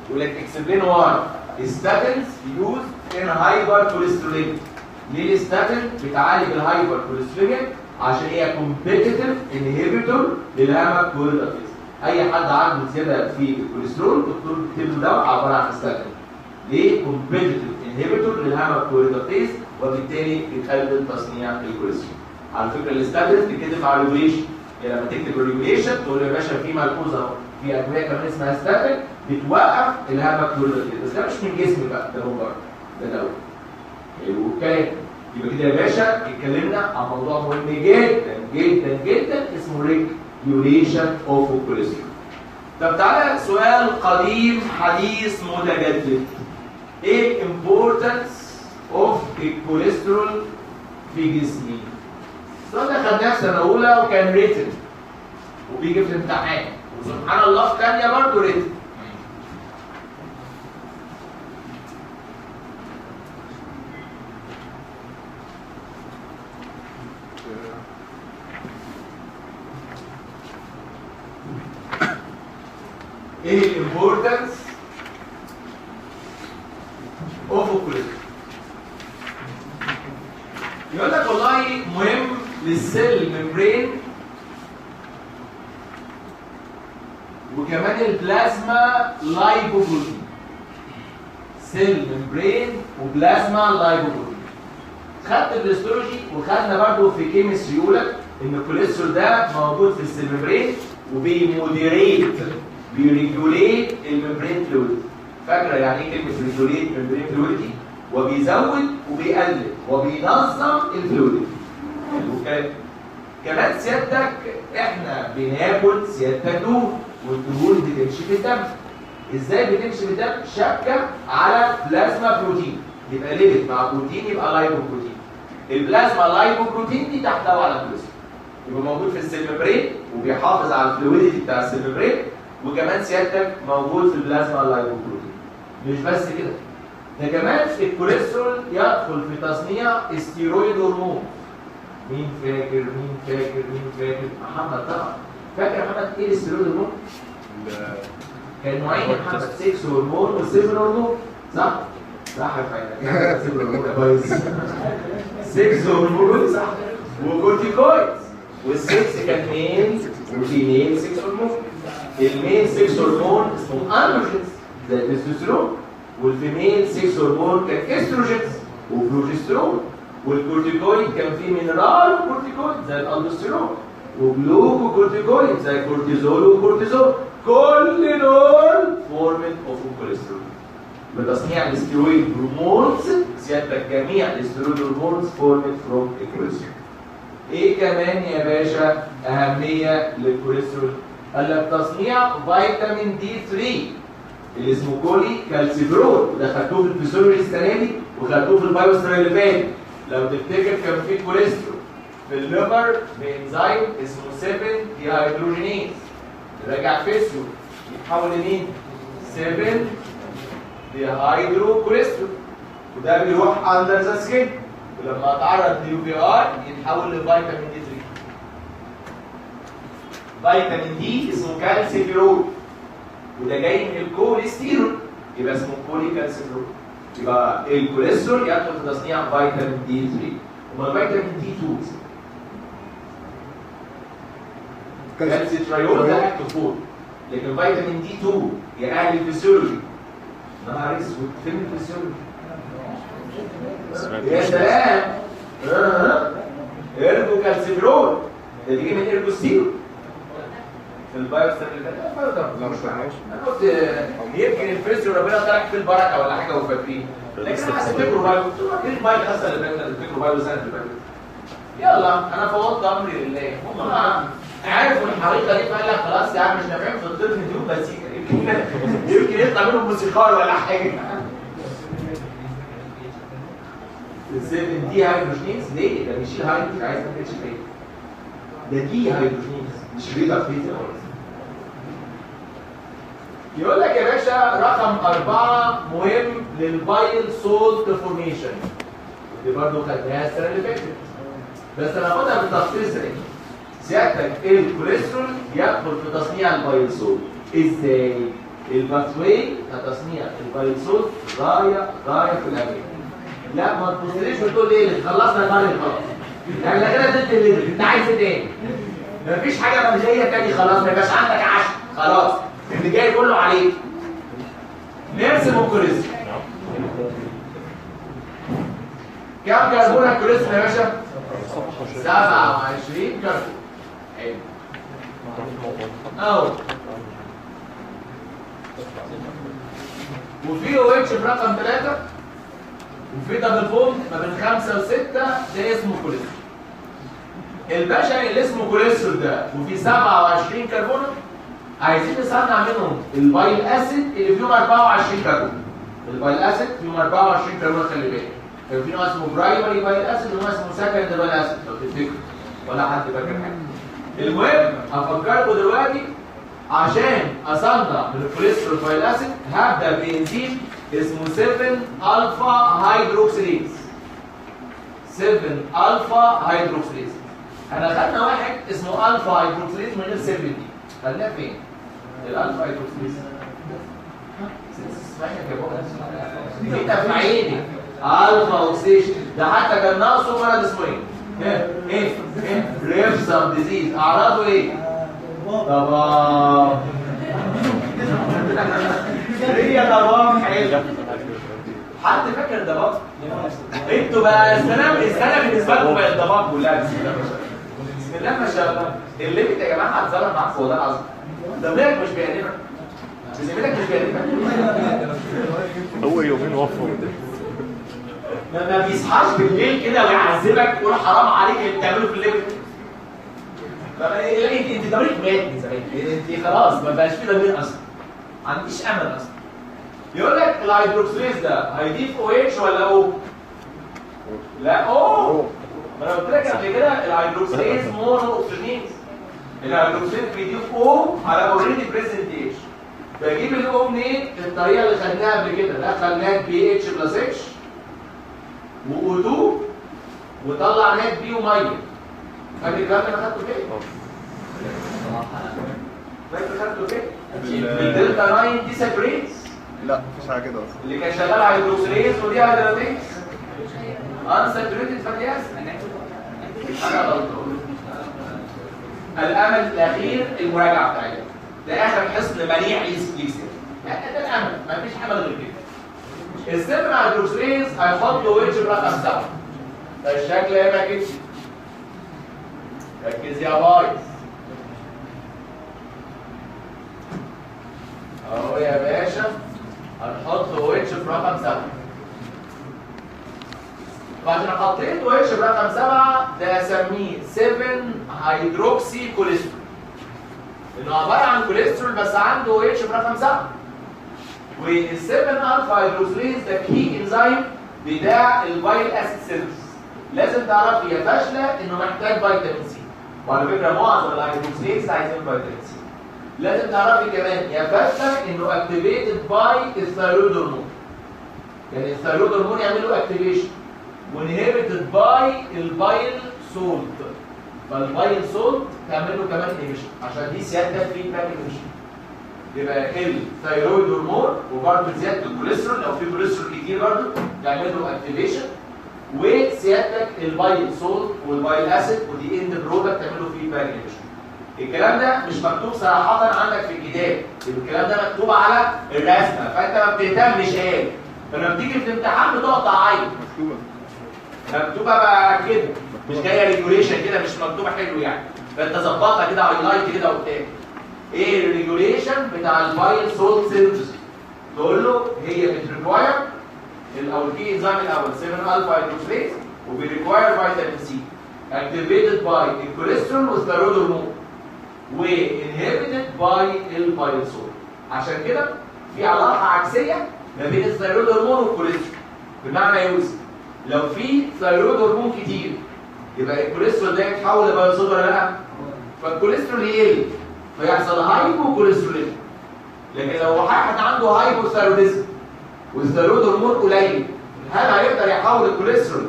يقول لك اكسبلين واي ستاتينز يوز ان هايبر كوليستروليميك. ليه الستاتين بتعالج الهايبر كوليستروليميك؟ عشان هي كومبيتيتيف انهبيتور للهامك كوردكتيز. اي حد عنده زياده في الكوليسترول الدكتور بيكتب له دواء عباره عن ستاتين. ليه؟ كومبيتيتيف انهبيتور للهامك كوردكتيز وبالتالي بتقلل تصنيع الكوليسترول. على فكره الستاتين بتتكتب مع الريجوليشن، يعني لما تكتب الريجوليشن تقول يا باشا في ملحوظه اهو في ادويه كمان اسمها ستاتين بتوقف الهامك كوردكتيز، بس ده مش من جسمي بقى، ده من بره، ده دواء. حلو الكلام. يبقى كده يا باشا اتكلمنا عن موضوع مهم جدا جدا جدا اسمه ريجوليشن اوف الكوليسترول. طب تعالى سؤال قديم حديث متجدد. ايه الامبورتنس اوف الكوليسترول في جسمي؟ السؤال ده خدناه في سنه اولى وكان ريتن وبيجي في الامتحان، وسبحان الله في ثانيه برضه ريتن. ايه الامبورتنس اوف الكوليسترول؟ يقول لك والله مهم للسيل ممبرين وكمان البلازما لايبوبروتين. سيل ممبرين وبلازما لايبوبروتين. خدت الهيستولوجي وخدنا برضه في كيمستري يقول لك ان الكوليسترول ده موجود في السيل ممبرين وبيموديريت بيريجوليت الممبرين فلويد. فاكره يعني ايه كلمه ريجوليت ممبرين فلويد دي؟ وبيزود وبيقلل وبينظم الفلويد. كمان سيادتك احنا بناكل سيادتك دهون، والدهون بتمشي في الدم. ازاي بتمشي في الدم؟ شبكه على بلازما بروتين، يبقى ليبيد مع بروتين يبقى لايبوبروتين. البلازما لايبوبروتين دي تحتوي على الكوليسترول، يبقى موجود في السيل ممبرين وبيحافظ على الفلويديتي بتاع السيل ممبرين، وكمان سيادتك موجود في البلازما لايبوبروتين. مش بس كده، ده كمان الكوليسترول يدخل في تصنيع استيرويد هرمون. مين فاكر؟ محمد طبعا. فاكر يا محمد ايه الاستيرويد هرمون؟ كان نوعين يا محمد، 6 هرمون و7 هرمون، صح؟ صح يا فايدة. 6 هرمون يا بايظ. 6 هرمون صح، وكورتيكويد. وال6 كان ميل وفيميل 6 هرمون. الميل 6 هرمون اسمهم اندروجينز زي التستوستيرون، والفيميل 6 هرمون كان استروجينز وبروجسترون، والكورتيكويد كان فيه مينرال وكورتيكويد زي الالدوستيرون. وجلوكوكورتيكويد زي كورتيزول وكورتيزول، كل دول فورمت اوف كوليسترول. بتصنيع الاستيرويد هرمونز سيادتك جميع الاستيرويد هرمونز فورمت فروم الكوليسترول. ايه كمان يا باشا اهميه للكوليسترول؟ قال لك تصنيع فيتامين دي 3 اللي اسمه كولي كالسيفرول، وده خدتوه في الفسيولوجي السنه دي وخدتوه في البايوستر اللي فات. لو تفتكر كان في كوليسترول في الليفر بانزيم اسمه 7 ديهيدروجينيز، راجع فيسيو يتحول لمين؟ 7 ديهيدرو كوليسترول، وده بيروح اندر ذا سكين، ولما اتعرض ليو في ار يتحول لفيتامين دي 3. فيتامين دي اسمه كالسيفيرول، وده جاي من الكوليسترول يبقى اسمه كولي كالسيفيرول. يبقى الكوليسترول يدخل في تصنيع فيتامين دي 3. امال فيتامين دي 2 كالسيتريول ده اكتوفول، لكن فيتامين دي 2 يا اهل الفسيولوجي نهار اسود فين الفسيولوجي؟ يا سلام ارجو كالسيفرول ده بيجي من ارجوستيرول في البايوستر اللي فات. لا مش معاش انا قلت يمكن الفسيولوجي ربنا طلع في البركه ولا حاجه وفاكرين، لكن انا هفتكروا بايو فاكرين بايو الحصه اللي فاتت هتفتكروا بايو السنه اللي فاتت. يلا انا فوضت امري لله، هم عارفوا الحقيقه دي فقال لك خلاص يا عم مش نافعين في الطب نديهم مزيكا يمكن يطلع منهم موسيقار ولا حاجه. السيفن دي هيدروجينيز ليه؟ ده بيشيل هيدروجين عايز ما تقولش ليه؟ ده دي هيدروجينيز مش ريدر فيز خالص. يقول لك يا باشا رقم 4 مهم للبايل سولت فورميشن، دي برضه خدناها السنه اللي فاتت بس انا هاخدها بالتفصيل سريع. سيادتك الكوليسترول يدخل في تصنيع البايل سولت ازاي؟ الباثوي كتصنيع البايل سولت غايه في الامان. لا ما تبصليش وتقول لي اللي خلصنا المرة خلاص. يعني لا كده ضد الليفل، انت عايز ايه تاني؟ مفيش حاجة مبدئية تاني خلاص، ما يبقاش عندك عشم، خلاص اللي جاي كله عليك. نرسم الكوليسترول. كام كربون الكوليسترول يا باشا؟ 27 كربون. حلو. اهو. وفي او اتش برقم 3 وفي دبل بوند ما بين 5 و6 ده اسمه كوليسترول. الباشا اللي اسمه كوليسترول ده وفي 27 كربون عايزين نصنع منهم البايل اسيد اللي فيهم 24 كربون. البايل اسيد فيهم 24 كربون خلي بالك. كان في نوع اسمه برايمري بايل اسيد ونوع اسمه سكند بايل اسيد لو تفتكروا ولا حد فاكر حاجه. المهم هفكركم دلوقتي عشان اصنع من الكوليسترول بايل اسيد هبدا بانزيم اسمه 7 الفا هيدروكسيليز. 7 الفا هيدروكسيليز. احنا خدنا واحد اسمه الفا هيدروكسيليز من غير 7 دي. خدناه فين؟ الالفا هيدروكسيليز. انت في عيني الفا اوكسيشن ده حتى كان ناقصه مرض اسمه ايه؟ ريفسم ديزيز. اعراضه ايه؟ طبعا هي ضباب حلو. حد فاكر ضباب؟ انتوا بقى السنه بالنسبه لكم بقت ضباب كلها. بسم الله ما شاء الله. الليمت يا جماعه هتظلم معاك والله العظيم. ضميرك مش بيأنبك. زميلك مش بيأنبك. هو يومين وفوا ما بيصحاش بالليل كده ويعذبك ويقول حرام عليك اللي بتعمله في الليمت. انت ضميرك مات من زمان. انت خلاص ما بقاش في ضمير اصلا. ما عنديش امل اصلا. يقول لك الهيدروكسيليز ده هيضيف او اتش ولا او؟ لا او. ما انا قلت لك قبل كده الهيدروكسيليز مونو اوكسجينيز. الهيدروكسيليز بيضيف او على اوريدي بريزنت اتش. بجيب الاو منين؟ الطريقه اللي خدناها قبل كده، دخل نات بي اتش بلس اتش و 2 وطلع نات بي وميه. فاكر الكلام اللي انا خدته فين؟ فاكر خدته فين؟ الدلتا 9 دي سابريز. لا مفيش حاجه كده اصلا. اللي كان شغال هيدروكسيليز ودي هيدراتيز انساتوريتد فاتي اسيد. انا غلطان. الامل الاخير المراجعه بتاعتنا ده اخر حصن منيع ليس ده الامل مفيش امل غير كده. السيفن هيدروكسيليز هيحط له ويتش برقم 7. ده الشكل هنا كده. ركز يا بايظ. اهو يا باشا هنحط OH في رقم 7. وعشان حطيت OH في رقم 7 ده اسميه 7 هيدروكسي كوليسترول. انه عباره عن كوليسترول بس عنده OH في رقم 7. وال 7 الفا هيدروكسيليز ده كي انزيم بتاع البايل اسيد سينثيسيس. لازم تعرف هي فاشله انه محتاج فيتامين سي. وعلى فكره معظم الهيدروكسيليز عايزين فيتامين سي. لازم تعرفي كمان هي فاشله انه اكتيفيتد باي الثايرويد هرمون. يعني الثايرويد هرمون يعمل له اكتيفيشن وانهبيتد باي البايل سولت. فالبايل سولت تعمل له كمان انهبيشن عشان دي سياده فيدباك انهبيشن. يبقى الثايرويد هرمون وبرده زياده الكوليسترول لو في كوليسترول كتير برده يعمل له اكتيفيشن وسيادتك البايل سولت والبايل اسيد ودي اند برودكت تعمل له فيدباك انهبيشن. الكلام ده مش مكتوب صراحه عندك في الكتاب، الكلام ده مكتوب على الرسمه فانت ما بتهتمش ايه. فلما بتيجي في الامتحان بتقعد تعيط. مكتوبه بقى كده مش جايه ريجوليشن كده مش مكتوبه حلو يعني. فانت ظبطها كده هايلايت كده وبتاع. ايه الريجوليشن بتاع البايل سولت سينثيسيس؟ تقول له هي بتريكواير او الكي انزيم الاول 7 الفا هيدروكسيليز وبيريكواير فيتامين سي اكتيفيتد باي الكوليسترول والثايرويد هرمون وانهبيتد باي البايل سولت. عشان كده في علاقه عكسيه ما بين الثايرويد هرمون والكوليسترول. بمعنى يا يوسف لو في ثايرويد هرمون كتير يبقى الكوليسترول ده يتحول لبايل سولت ولا لا؟ فالكوليسترول يقل فيحصل هايبو كوليستروليزم. لكن لو واحد عنده هايبو ثايروديزم والثايرويد هرمون قليل هل هيقدر يحول الكوليسترول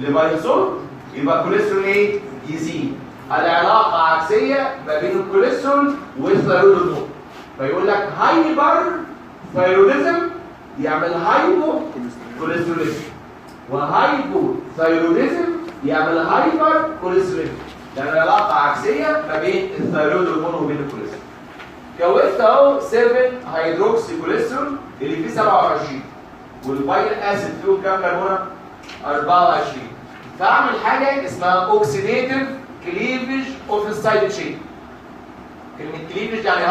لبايل سولت؟ يبقى الكوليسترول ايه؟ يزيد. العلاقه عكسيه ما بين الكوليسترول والثايرويد هرمون. فيقول لك هايبر ثايروديزم يعمل هايبو كوليستروليزم وهايبو ثايروديزم يعمل هايبر كوليستروليزم. لان العلاقه عكسيه ما بين الثايرويد هرمون وبين الكوليسترول. كونت اهو 7 هيدروكسي كوليسترول اللي فيه 27 والبايل اسيد فيه كام كربونه؟ 24. فاعمل حاجه اسمها اوكسيديتيف كليفج اوف السايد تشين. كلمه كليفج يعني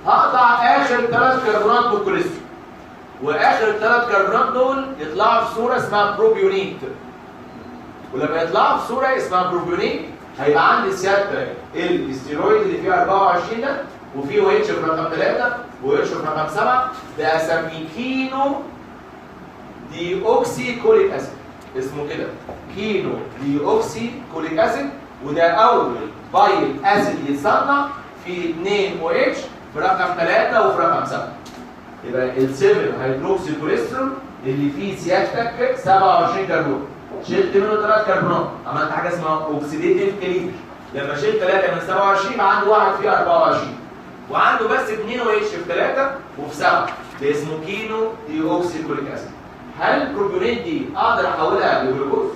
هقطع اخر 3 كربونات بالكوليسترول واخر 3 كربونات دول يطلعوا في صوره اسمها بروبيونيت. ولما يطلعوا في صوره اسمها بروبيونيت هيبقى عندي سيادتك الاستيرويد اللي فيه 24 ده وفيه OH في رقم 3 وOH في رقم 7 ده اسميه كينو دي اوكسي كوليك اسيد. اسمه كده كينو دي اوكسي كوليك اسيد وده اول بايل اسيد يتصنع في 2 OH في رقم 3 وفي رقم 7. يبقى ال7 هيدروكسي كوليسترول اللي فيه سيادتك 27 كربون شلت منه 3 كربونات عملت حاجه اسمها اوكسيديتيف كليفج. لما شلت 3 من 27 يبقى عنده واحد فيه 24 وعنده بس 2 OH في 3 وفي 7 ده اسمه كينو دي اوكسي كوليك اسيد. هل البروبيونات دي اقدر احولها لجلوكوز؟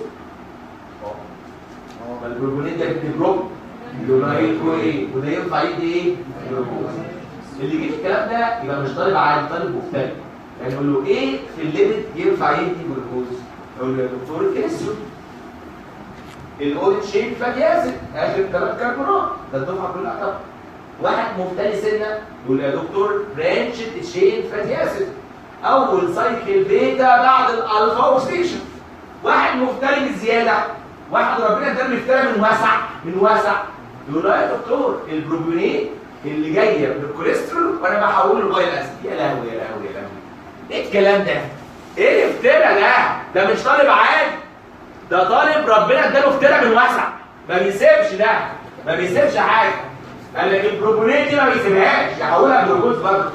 ما البروبيونات ده بتبروب لونه هيكون ايه؟ وده ينفع يدي ايه؟ جلوكوز. اللي يجيب الكلام ده يبقى مش طالب عادي طالب مختلف. يعني يقول له ايه في الليبيد ينفع يدي جلوكوز؟ يقول له يا دكتور الكالسيوم. الاول تشين فاتي اسيد اخر 3 كربونات ده الدفعه كلها طبعا. واحد مفتري سنه يقول يا دكتور برانش تشين فاتي اسيد اول سايكل بيتا بعد الالفا اوكسيديشن. واحد مفتري بالزياده واحد ربنا اداله مفتري من واسع يقول له يا دكتور البروبيونات اللي جايه من الكوليسترول وانا بحوله لبايل اسيد. يا لهوي يا لهوي يا لهوي ايه الكلام ده؟ ايه الافتراء ده؟ ده مش طالب عادي ده طالب ربنا اداله افتراء من واسع ما بيسيبش ده ما بيسيبش حاجه. قال لك البروبيونات دي ما بيسيبهاش يحولها جلوكوز برضه.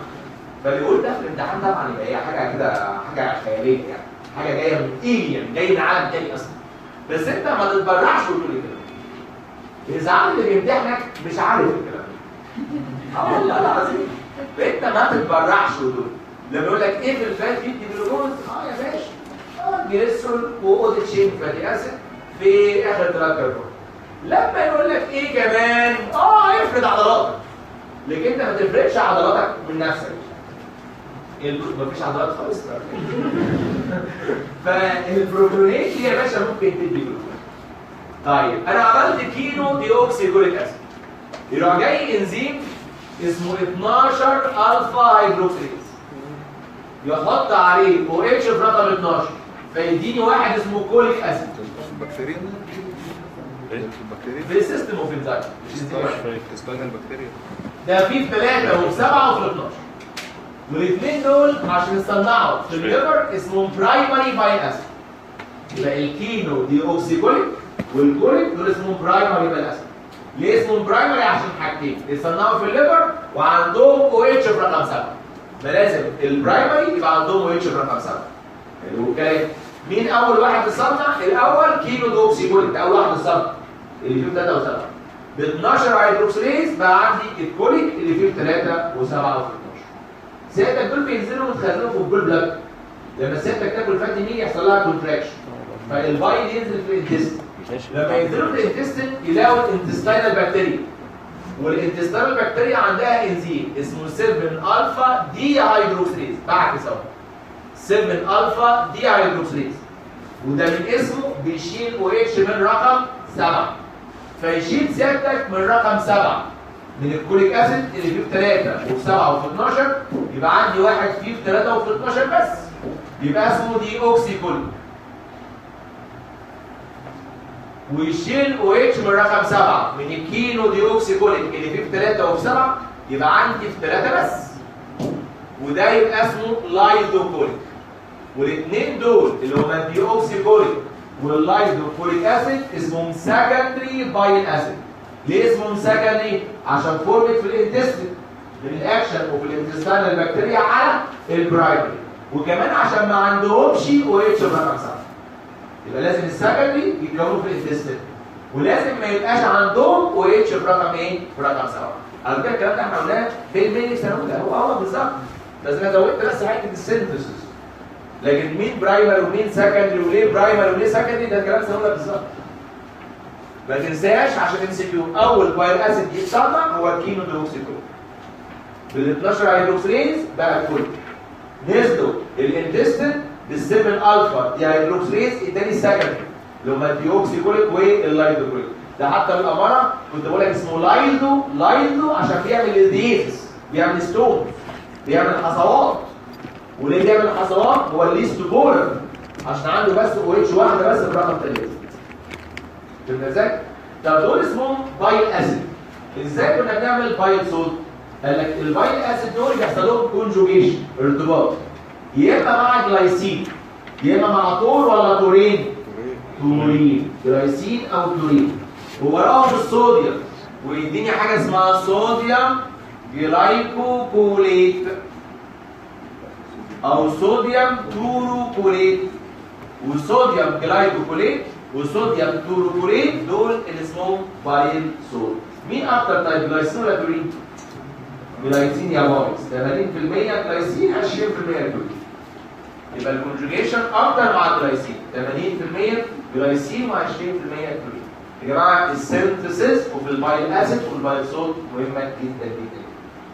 فبيقول ده في الامتحان طبعا يبقى هي حاجه كده حاجه خياليه يعني حاجه جايه من ايليان جاي من عالم تاني اصلا. بس انت ما تتبرعش وتقول كده. الزعل اللي بيمتحنك مش عارف الكلام ده. والله العظيم انت ما تتبرعش وتقول. لما يقول لك ايه في الفات فيه جلوكوز؟ يا باشا جليسرول واودي تشين فاتي اسيد في اخر 3 كربون. لما يقول لك ايه كمان؟ افرد عضلاتك. لكن انت ما تفردش عضلاتك من نفسك. مفيش عضلات خالص. فالبروبيونات دي يا باشا ممكن تدي جلوكوز. طيب انا عملت كينو ديوكسيكوليك اسيد، يروح جاي انزيم اسمه 12 الفا هيدروكسيليز يحط عليه او اتش في رقم 12 فيديني واحد اسمه كوليك اسيد. بكتيريا في سيستم اوف انزيم اسمها البكتيريا ده فيه في 3 وفي 7 وفي 12 والاثنين دول عشان يصنعوا في الليفر اسمهم برايمري باين اسيد. يبقى الكينو ديوكسيكوليك والكوليك دول اسمهم برايمري باين اسيد. ليه اسمهم برايمري؟ عشان حاجتين يصنعوا في الليفر وعندهم او اتش في رقم 7. فلازم البرايمري يبقى عندهم او اتش في رقم 7. حلو الكلام. مين اول واحد يصنع؟ الاول كينو ديوكسيكوليك ده اول واحد يصنع اللي فيه 3 و7 ب 12 هيدروكسيليز بقى عندي الكوليك اللي فيه 3 و7 و 12. سيادتك دول بينزلوا ويتخزنوا في الجول بلاك. لما سيادتك تاكل فاتي مين يحصل لها كونتراكشن فالبايل ينزل في الانتستين. لما ينزلوا في الانتستين يلاقوا الانتستينال بكتيريا والانتستينال بكتيريا عندها انزيم اسمه 7 الفا دي هيدروكسيليز بعكس اهو 7 الفا دي هيدروكسيليز وده من اسمه بيشيل او اتش من رقم 7 فيشيل سيادتك من رقم 7 من الكوليك اسيد اللي فيه في 3 وفي 7 وفي 12 يبقى عندي واحد فيه في 3 وفي 12 بس يبقى اسمه دي اوكسيكوليك ويشيل او اتش من رقم 7 من الكينو دي اوكسيكوليك اللي فيه في 3 وفي 7 يبقى عندي في 3 بس وده يبقى اسمه لايزوكوليك. والاثنين دول اللي هما الدي اوكسيكوليك واللايزوكوليك اسيد اسمهم سكندري بايل اسيد. ليه اسمهم سكندري؟ عشان فورمت في الانتستين من الاكشن وفي الانتستينال بكتيريا على البرايمري وكمان عشان ما عندهمش او اتش رقم 7 يبقى لازم السكندري يتكونوا في الانتستين ولازم ما يبقاش عندهم او اتش في رقم ايه؟ في رقم 7. على فكره الكلام ده احنا قلناه في الميني ثانوي هو بالظبط بس انا زودت بس حته السينثيسيس لكن مين برايمري ومين سكندري وليه برايمري وليه سكندري ده كلام ثانوي بالظبط. ما تنساش عشان تمسكيو اول بايل اسيد يتصنع هو الكينو ديوكسيكوليك بال 12 هيدروكسيليز بقى الكل نزلوا الانتستين بال7 الفا دي هيدروكسيليز اداني سكندري اللي هم الديوكسيكوليك واللايزوكوليك. ده حتى بالاماره كنت بقول لك اسمه لايزو عشان بيعمل الديزيز بيعمل ستون بيعمل حصوات. وليه بيعمل حصوات؟ هو الليست بولر عشان عنده بس او اتش واحده بس برقم 3. فهمت ازاي؟ طب دول اسمهم بايل اسيد. ازاي كنا بنعمل بايل صوت؟ قال لك البايل اسيد دول بيحصل لهم كونجوجيشن ارتباط يا اما مع جلايسين يا اما مع طور ولا تورين؟ تورين جلايسين او تورين ووراهم الصوديوم ويديني حاجه اسمها صوديوم جلايكوكوليت او صوديوم توروكوليت وصوديوم جلايكوكوليت وصوديوم توروكوليت دول اللي اسمهم بايل صوت. مين اكتر طيب جلايسين ولا تورين؟ جلايسين يا بويز 80% جلايسين 20% تورين. يبقى الكونجوجيشن اكتر مع الجلايسين 80% جلايسين و20% تورين. يا جماعه السينثيسيس وفي البايل اسيد والبايل صوت مهمه جدا جدا.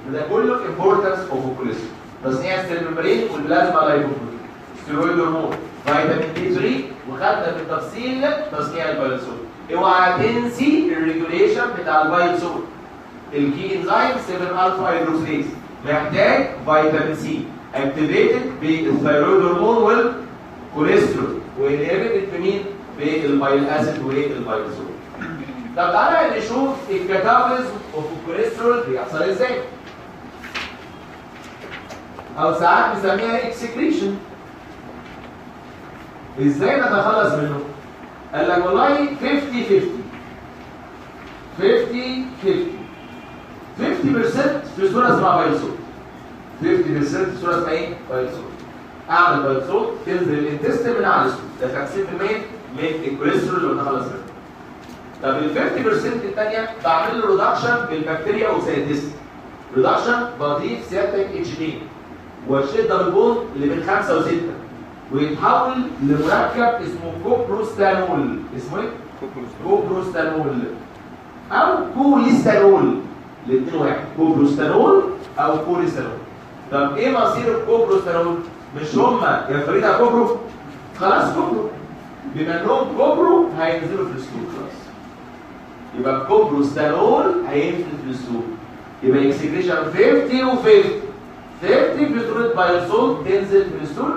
وده كله امبورتنس اوف كوليسترول تصنيع السيلمبرين والبلازما لايبوبروتين ستيرويد هرمون فيتامين دي 3 وخدنا بالتفصيل تصنيع البايل صوت. اوعى تنسي الريجوليشن بتاع البايل صوت. الكي انزيم 7 الفا هيدروكسيليز محتاج فيتامين سي اكتيفيتد بالثيرويد هرمون والكوليسترول وانهبيتد بمين؟ بالبايل اسيد والبايل صوت. طب تعالى نشوف الكاتابوليزم اوف الكوليسترول بيحصل ازاي؟ او ساعات بنسميها اكسكريشن. ازاي نتخلص منه؟ قال لك والله 50-50 في صوره اسمها بايل صوت 50% في صوره اسمها ايه؟ بايل صوت. اعمل بايل صوت تنزل الانتستين من على الصوت ده 50% من الكوليسترول اللي بنتخلص منه. طب ال 50% الثانيه بعمل له ريدكشن بالبكتيريا اوكسيديز ريدكشن بضيف سيادتك اتش 2 واشيل دبل بوند اللي بين 5 و6 ويتحول لمركب اسمه كوبروستانول. اسمه ايه؟ كوبروستانول او كوليستانول الاثنين واحد كوبروستانول او كوليستانول. طب ايه مصير الكوبروستانول؟ مش هما يا فريده كوبرو خلاص كوبرو بما انهم كوبرو هينزلوا في السلوك خلاص يبقى الكوبروستانول هينزل في السوق، يبقى اكسكريشن 50 و50 50 بيترود بايوسول تنزل في السوق،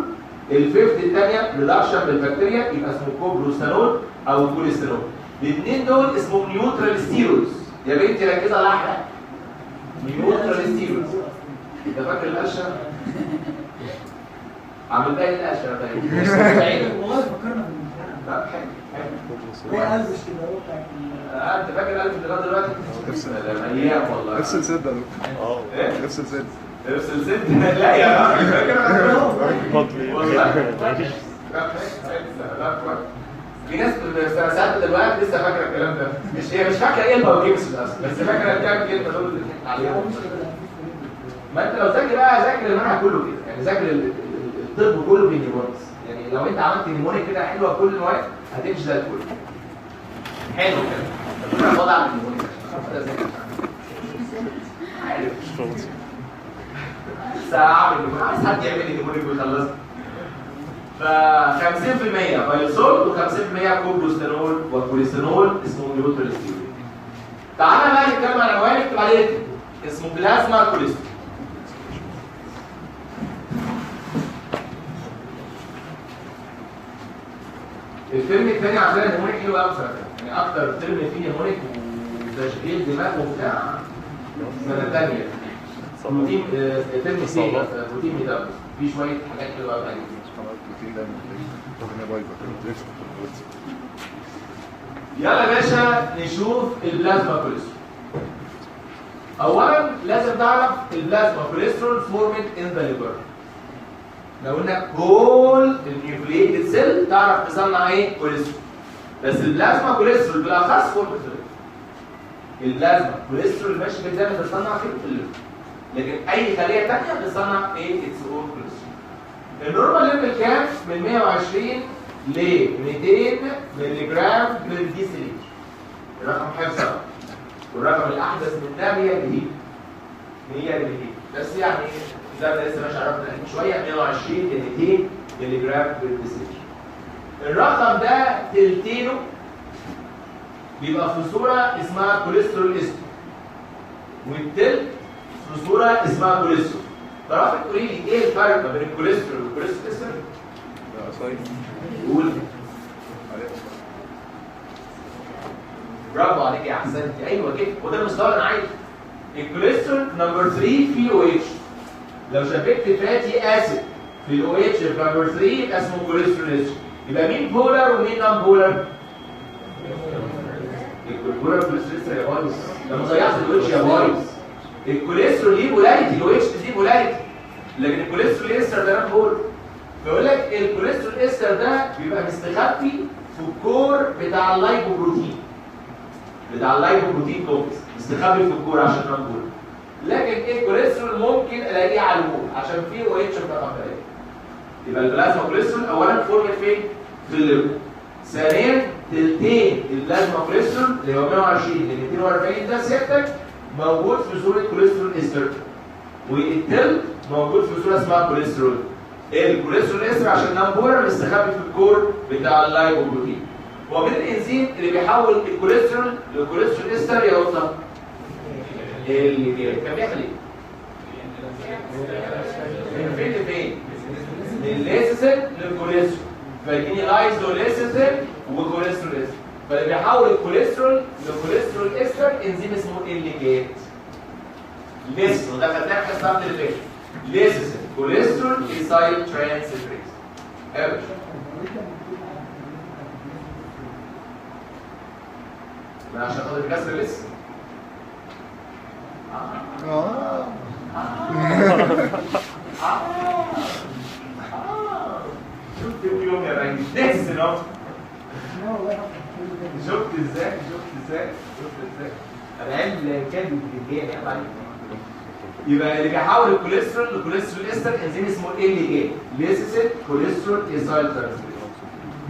ال 50 الثانيه ريدكشن بالبكتيريا يبقى اسمه كوبروستانول او كوليسترول. الاثنين دول اسمهم نيوترال ستيرويدز. يا بنتي ركزي على احلى نيوترال ستيرويدز. انت فاكر القشه؟ عامل باقي القشه باين والله فكرنا في الامتحان. لا حلو هو قلبش كده هو بتاع انت فاكر الالف لغايه دلوقتي؟ ايام والله افصل سد يا دكتور. ايه؟ افصل سد. افصل ست لا يا راجل فاكر بطلي والله في ناس ساعات دلوقتي لسه فاكره الكلام ده، هي مش فاكره ايه البايوكيمستري اصلا، بس فاكره الكام كلمه دول اللي احنا عليهم. ما انت لو ذاكر بقى ذاكر المنهج كله كده، يعني ذاكر الطب كله بالنيمونكس، يعني لو انت عملت نيمونيك كده حلوه كل المواد هتمشي زي الفل. حلو كده. طب انا وضع النيمونيك عارف ساعه من عايز حد يعمل لي نيمونيك ويخلصها. ف 50% بايوسول و50% كوبروستانول والكوليسترول اسمه نيوترال ستيرويد. تعالى بقى نتكلم عن عنوان اكتب عليه اسمه بلازما كوليسترول. الفيلم الثاني عندنا نيمونيك حلو قوي بصراحه، يعني اكتر فيلم فيه نيمونيك وتشغيل دماغ وبتاع سنه ثانيه. بروتين فيلم سي بروتين ميتابوليزم فيه شويه حاجات حلوه قوي. يلا يا باشا نشوف البلازما كوليسترول. اولا لازم تعرف البلازما كوليسترول فورمد ان ذا ليفر. لو قلنا كل النيوكلييتد سيل تعرف تصنع ايه؟ كوليسترول. بس البلازما كوليسترول بالاخص فورمد في الليفر. البلازما كوليسترول ماشي في الدم بتصنع فيه في الليفر. لكن اي خليه ثانيه بتصنع ايه؟ اتس اون كوليسترول. النورمال ليفل كام؟ من 120 ل 200 مللي جرام بير ديسيليتر. الرقم حفظ. والرقم الاحدث من ده 100 مللي. 100 مللي. بس يعني زي ما لسه ماشي عرفنا شويه 120 ل 200 مللي جرام بير ديسيليتر. الرقم ده تلتينه بيبقى في صوره اسمها كوليسترول استر. والتلت في صوره اسمها كوليسترول. تعرفي تقولي لي ايه الفرق ما بين الكوليسترول والكوليسترول استر؟ قول. برافو عليك يا احسنتي، ايوه كده، وده المستوى اللي انا عايزه. الكوليسترول نمبر 3 فيه او اتش. لو شبكت فاتي اسيد في الاو اتش في نمبر 3 يبقى اسمه كوليسترول استر. يبقى مين بولر ومين نون بولر؟ البولر كوليسترول استر يا بايظ، لما ضيعت الاو اتش يا بايظ. الكوليسترول ليه بولاريتي، الاو اتش ليه بولاريتي، لكن الكوليسترول استر ده نون بولر. بيقول لك الكوليسترول استر ده بيبقى مستخبي في الكور بتاع اللايبوبروتين. بتاع اللايبوبروتين كومبلكس مستخبي في الكور عشان نون بولر. لكن الكوليسترول ممكن الاقيه على الوول عشان فيه او اتش رقم 3. يبقى البلازما كوليسترول اولا فورمت فين؟ في الليفر. ثانيا تلتين البلازما كوليسترول اللي هو 120 ل 240 ده سيادتك موجود في صوره كوليسترول استر. والتلت موجود في صوره اسمها كوليسترول. الكوليسترول استر عشان نون بولر مستخبي في الكور بتاع اللايبوبروتين. ومن الانزيم اللي بيحول الكوليسترول لكوليسترول استر يا وطن اللي كان بيعمل ايه؟ من فين لفين؟ من الليسيسين للكوليسترول. فيجيني لايزوليسيسين وكوليسترول استر. فاللي بيحول الكوليسترول لكوليسترول استر انزيم اسمه الليجات. ليسيسين وده خدناه في حصه اللي فاتت. ليسيسين كوليسترول ايسايل ترانسفيريز. ابدا ما عشان خاطر كسر لسه. شفت اليوم يا ريس لسه نو. شفت ازاي العلم كان بيتجاني يا معلم. يبقى اللي بيحول الكوليسترول لكوليسترول استر انزيم اسمه الليجات. ليسيسين كوليسترول ايسايل ترانسفيريز.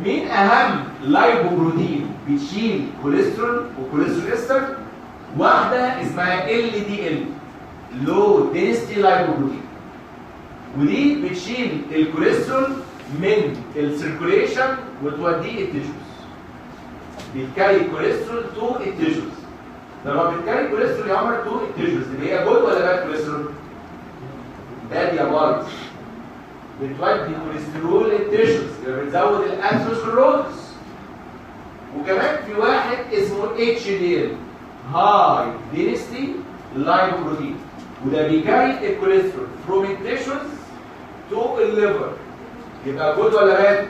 مين اهم لايبوبروتين بتشيل كوليسترول وكوليسترول استر؟ واحده اسمها LDL لو دينستي لايبوبروتين. ودي بتشيل الكوليسترول من السيركوليشن وتوديه التيشوز. بيتكاري الكوليسترول تو التيشوز. لما بتكاري الكوليسترول يا عمر تو التيشوز اللي هي جود ولا باد كوليسترول؟ باد يا بارد. بتودي كوليسترول التيشوز يبقى بتزود الاثيروسكليروز. وكمان في واحد اسمه HDL هاي دينستي لايبوبروتين، وده بيكاري الكوليسترول فروم التيشوز تو الليفر. يبقى جود ولا باد؟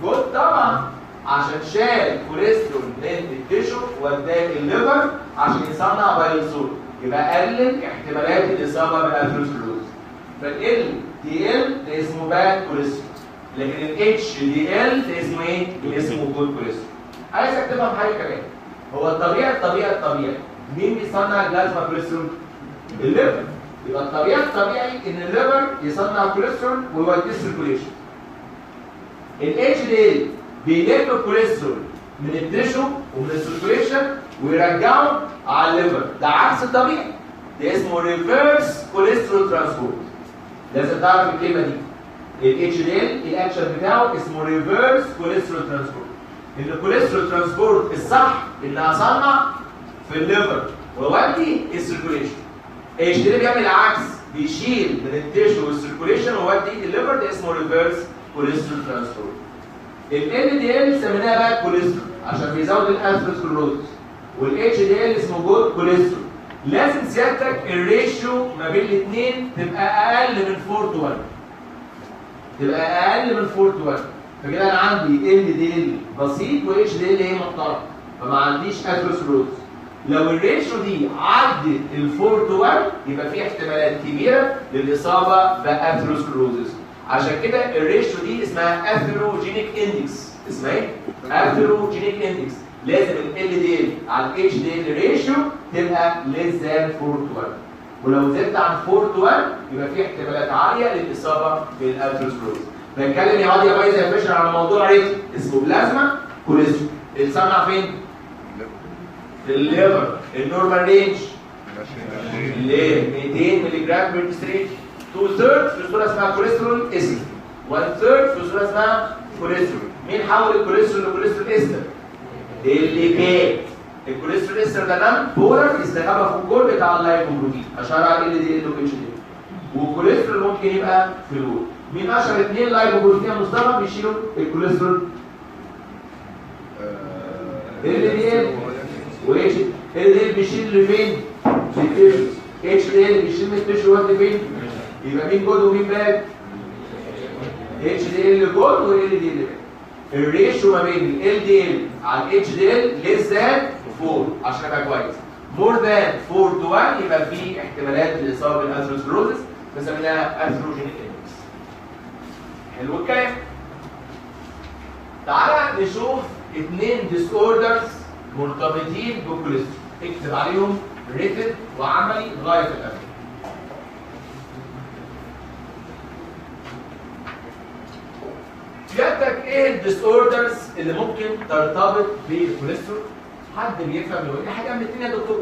جود طبعا، عشان شال كوليسترول من التيشو وداه الليفر عشان يصنع بايلسول، يبقى قلل احتمالات الاصابه بالاثيروسكليروز. فال LDL ده اسمه باد كوليسترول، لكن ال HDL ده اسمه ايه؟ اسمه جود كوليسترول. عايزك تفهم حاجه كمان، هو الطبيعي مين بيصنع البلازما كوليسترول؟ الليفر. يبقى الطبيعي ان الليفر يصنع كوليسترول ويوديه السيركوليشن. ال HDL بيلم الكوليسترول من التيشو ومن السيركوليشن ويرجعه على الليفر، ده عكس الطبيعي، ده اسمه ريفيرس كوليسترول ترانسبورت. لازم تعرف الكلمه دي. ال HDL الاكشن بتاعه اسمه ريفيرس كوليسترول ترانسبورت. ان الكوليسترول ترانسبورت الصح ان اصنع في الليفر وودي السيركوليشن. HDL بيعمل العكس، بيشيل من التيشو والسيركوليشن وودي الليفر، ده اسمه ريفيرس كوليسترول ترانسبورت. ال LDL سميناها بقى كوليسترول عشان بيزود الاثيروسكليروز، وال HDL اسمه جود كوليسترول. لازم سيادتك الريشيو ما بين الاثنين تبقى اقل من 4:1، تبقى اقل من 4:1. فكده انا عندي LDL بسيط و HDL ايه محترم، فما عنديش اثيروسكليروز. لو الريشيو دي عدت ال 4:1 يبقى في احتمالات كبيره للاصابه باثيروسكليروز. عشان كده الريشيو دي اسمها اثيروجينيك اندكس. اسمها ايه؟ اثيروجينيك اندكس. لازم ال LDL على ال HDL ريشيو تبقى less than 4:1، ولو زدت عن 4:1 يبقى في احتمالات عاليه للاصابه بالاثيروسكليروز. بنتكلم يا واد يا بايظ يا فشل على موضوع ريت اسمه بلازما كوليسترول. بيتصنع فين؟ في الليفر. النورمال رينج اللي 200 ملي جرام بير ديستريت. 2/3 في صوره اسمها كوليسترول استر، 1/3 في صوره اسمها كوليسترول. مين حول الكوليسترول لكوليسترول استر؟ الليبيد. الكوليسترول استر ده نان بولر استخبى في الجول بتاع اللايبوبروتين، اشار على LDL و HDL. والكوليسترول ممكن يبقى في الجول. مين اشهر اثنين لايبوبروتين يا مصطفى بيشيلوا الكوليسترول؟ LDL و HDL. LDL بيشيل لفين؟ للتيشو. HDL بيشيل من التيشو يودي فين؟ يبقى مين جود ومين باد؟ HDL جود و LDL باد. الريشيو ما بين ال LDL على ال HDL less than 4 عشان يبقى كويس. more than 4:1 يبقى في احتمالات للاصابه بالاثيروسكليروز، بنسميها اثيروجينيك اندكس. حلو الكلام. تعالى نشوف اثنين ديس اوردرز مرتبطين بالكوليسترول، اكتب عليهم ريتد وعملي غايه في الامان. سيادتك ايه الديس اوردرز اللي ممكن ترتبط بالكوليسترول؟ حد بيفهم يقول لي حاجه من الاثنين يا دكتور.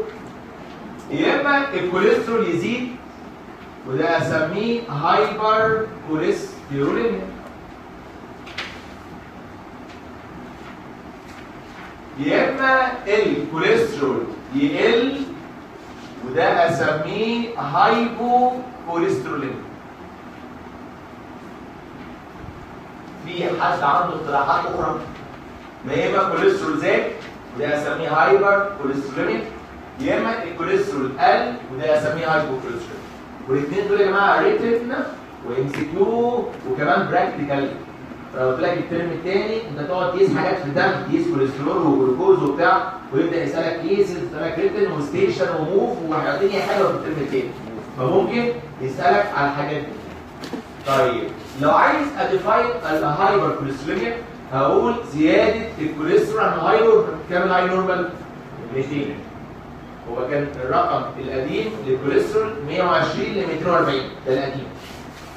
يا اما الكوليسترول يزيد وده اسميه هايبر كوليسترولينيا، يا اما الكوليسترول يقل وده اسميه هايبو كوليسترولينيا. في حد عنده اقتراحات اخرى؟ ما يا اما الكوليسترول زاد وده اسميه هايبر كوليسترولينيا، يا اما الكوليسترول قل وده اسميه هايبو كوليسترولينيا. والاثنين دول يا جماعه ريتن وام سي كيو وكمان براكتيكال. فلو قلت لك الترم الثاني انت تقعد تقيس حاجات في الدم، تقيس كوليسترول وجلوكوز وبتاع، ويبدا يسالك كيسز، يسالك ريتن وستيشن وموف والدنيا حلوه في الترم الثاني، فممكن يسالك على الحاجات دي. طيب لو عايز اديفاين الهايبر كوليسترولينيا هقول زياده الكوليسترول عن الهاي نورمال. كام الهاي نورمال؟ 200. هو كان الرقم القديم للكوليسترول 120 ل 240 ده القديم،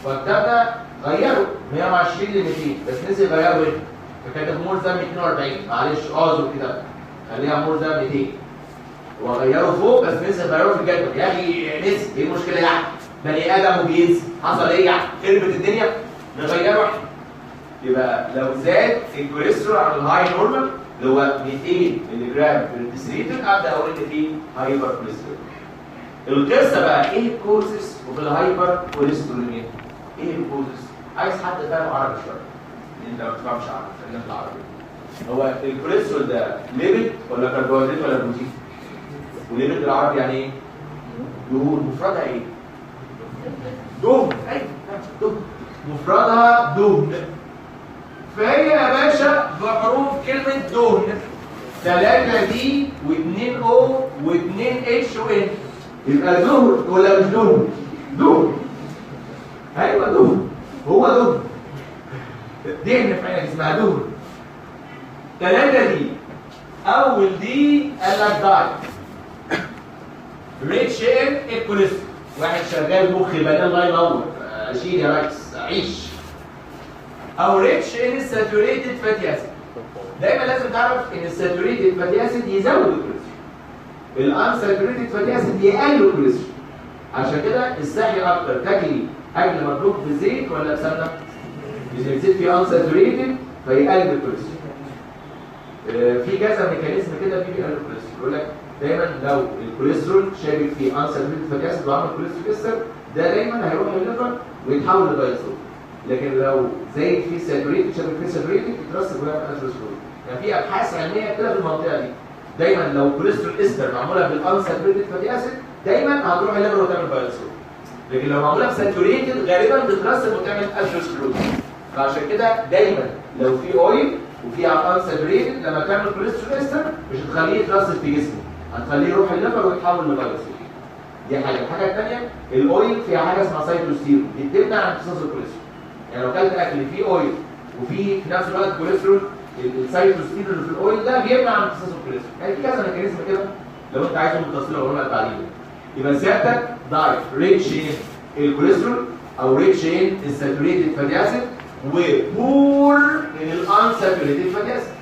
وابتدى غيروا 120 ل 200 بس نزل غيروا هنا فكانت مور ذان 240. معلش اعذر كده خليها مور ذان 200. وغيروا فوق بس نزل غيروا في الجدول. يا اخي نسي ايه المشكله يعني؟ بني ادم وبينسى، حصل ايه يعني؟ خربت الدنيا نغيره احنا. يبقى لو زاد الكوليسترول عن الهاي نورمال اللي هو 200 مللي جرام في الديسليتر ابدا اقول ان في هايبر كوليسترول. القصه بقى ايه الكوزس وفي الهايبر كوليستروليميا؟ ايه الكوزس؟ عايز حد فاهم عربي شويه لان انت ما بتفهمش عربي، خلينا في العربي. هو الكوليسترول ده ليبيد ولا كربوهيدرات ولا بروتين؟ وليبيد بالعربي يعني ايه؟ دهون. مفردها ايه؟ دهن. ايوه دهن، مفردها دهن. فهي يا باشا بحروف كلمه دهن 3 دي و2 او و2 اتش وان يبقى دهن ولا مش دهن؟ دهن. ايوه دهن، هو دهن. دهن فعلا اسمها دهن. 3 دي اول دي قال لك دايت ريتش ان الكوليسترول. واحد شغال مخ بني الله ينور، شيل يا ريس عيش. او ريتش ان الساتوريتد فاتي اسيد. دايما لازم تعرف ان الساتوريتد فاتي اسيد يزود الكوليسترول، الانساتوريتد فاتي اسيد يقلل الكوليسترول. عشان كده الصحي اكتر تاكلي اكل مطبوخ بالزيت ولا بسمنه؟ اذا الزيت فيه انساتوريتد فيقلل الكوليسترول. في كذا ميكانيزم كده بيقلل الكوليسترول. يقول لك دايما لو الكوليسترول شابك في انساتوريتد فاتي اسيد وعمل كوليسترول كسر، ده دايما هيروح الليفر ويتحول لدايستول. لكن لو زايد فيه ساتوريتد شابك فيه ساتوريتد يترسب ويعمل اثيروسكليروز. يعني في ابحاث علميه كده في المنطقه دي. دايما لو كوليسترول استر معموله بالانساتوريتد فاتي اسيد دايما هتروح الليفر وتعمل دايستول. لكن لو معموله بساتوريتد غالبا بتترسب وتعمل اثيروسكليروز. فعشان كده دايما لو في اويل وفيها انساتوريتد لما تعمل كوليسترول استر مش هتخليه يترسب في جسمه، هتخليه يروح الليفر ويتحول لدايستول. دي حاجه. الحاجه الثانيه الاويل فيها حاجه اسمها سايتوستيرون بتمنع امتصاص الكوليسترول. يعني لو اكلت اكل فيه اويل وفيه في نفس الوقت كوليسترول، السايتوستيرون اللي في الاويل ده بيمنع امتصاص الكوليسترول. يعني في كذا ميكانيزم كده لو انت عايزهم بالتفصيل اقول لك بعدين. يبقى سيادتك دايت ريتش ان الكوليسترول او ريتش ان الساتوريتد فاتي اسيد وبور ان الانساتوريتد فاتي اسيد.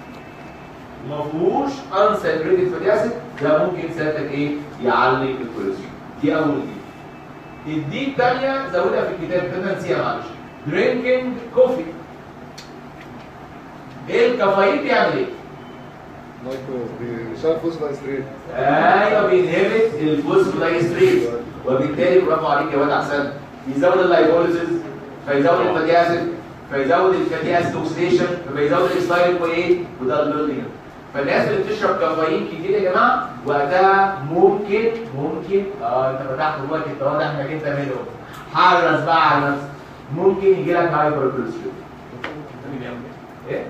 ما فيهوش انساتوريتد فاتي اسيد ده ممكن سيادتك ايه؟ يعلي الكوليسترول. دي اول دي. الدي الثانيه زودها في الكتاب كده نسيها معلش. درينكينج كوفي. ايه الكافيين بيعمل ايه؟ بيشتغل فوسفودايستريت. ايوه بينهبت الفوسفودايستريت وبالتالي برافو عليك يا واد احسن يزود اللايبوليسيس فيزود الفاتي اسيد فيزود الفاتي اسيد اوكسيديشن فبيزود الاكسايل وايه؟ وده البيلدنج. فالناس اللي بتشرب كافيين كتير يا جماعه وقتها ممكن انت فتحت بقك انت واضح انك انت منهم. حرص بقى على نفسك. ممكن يجي لك هايبر كوليسترول. ايه؟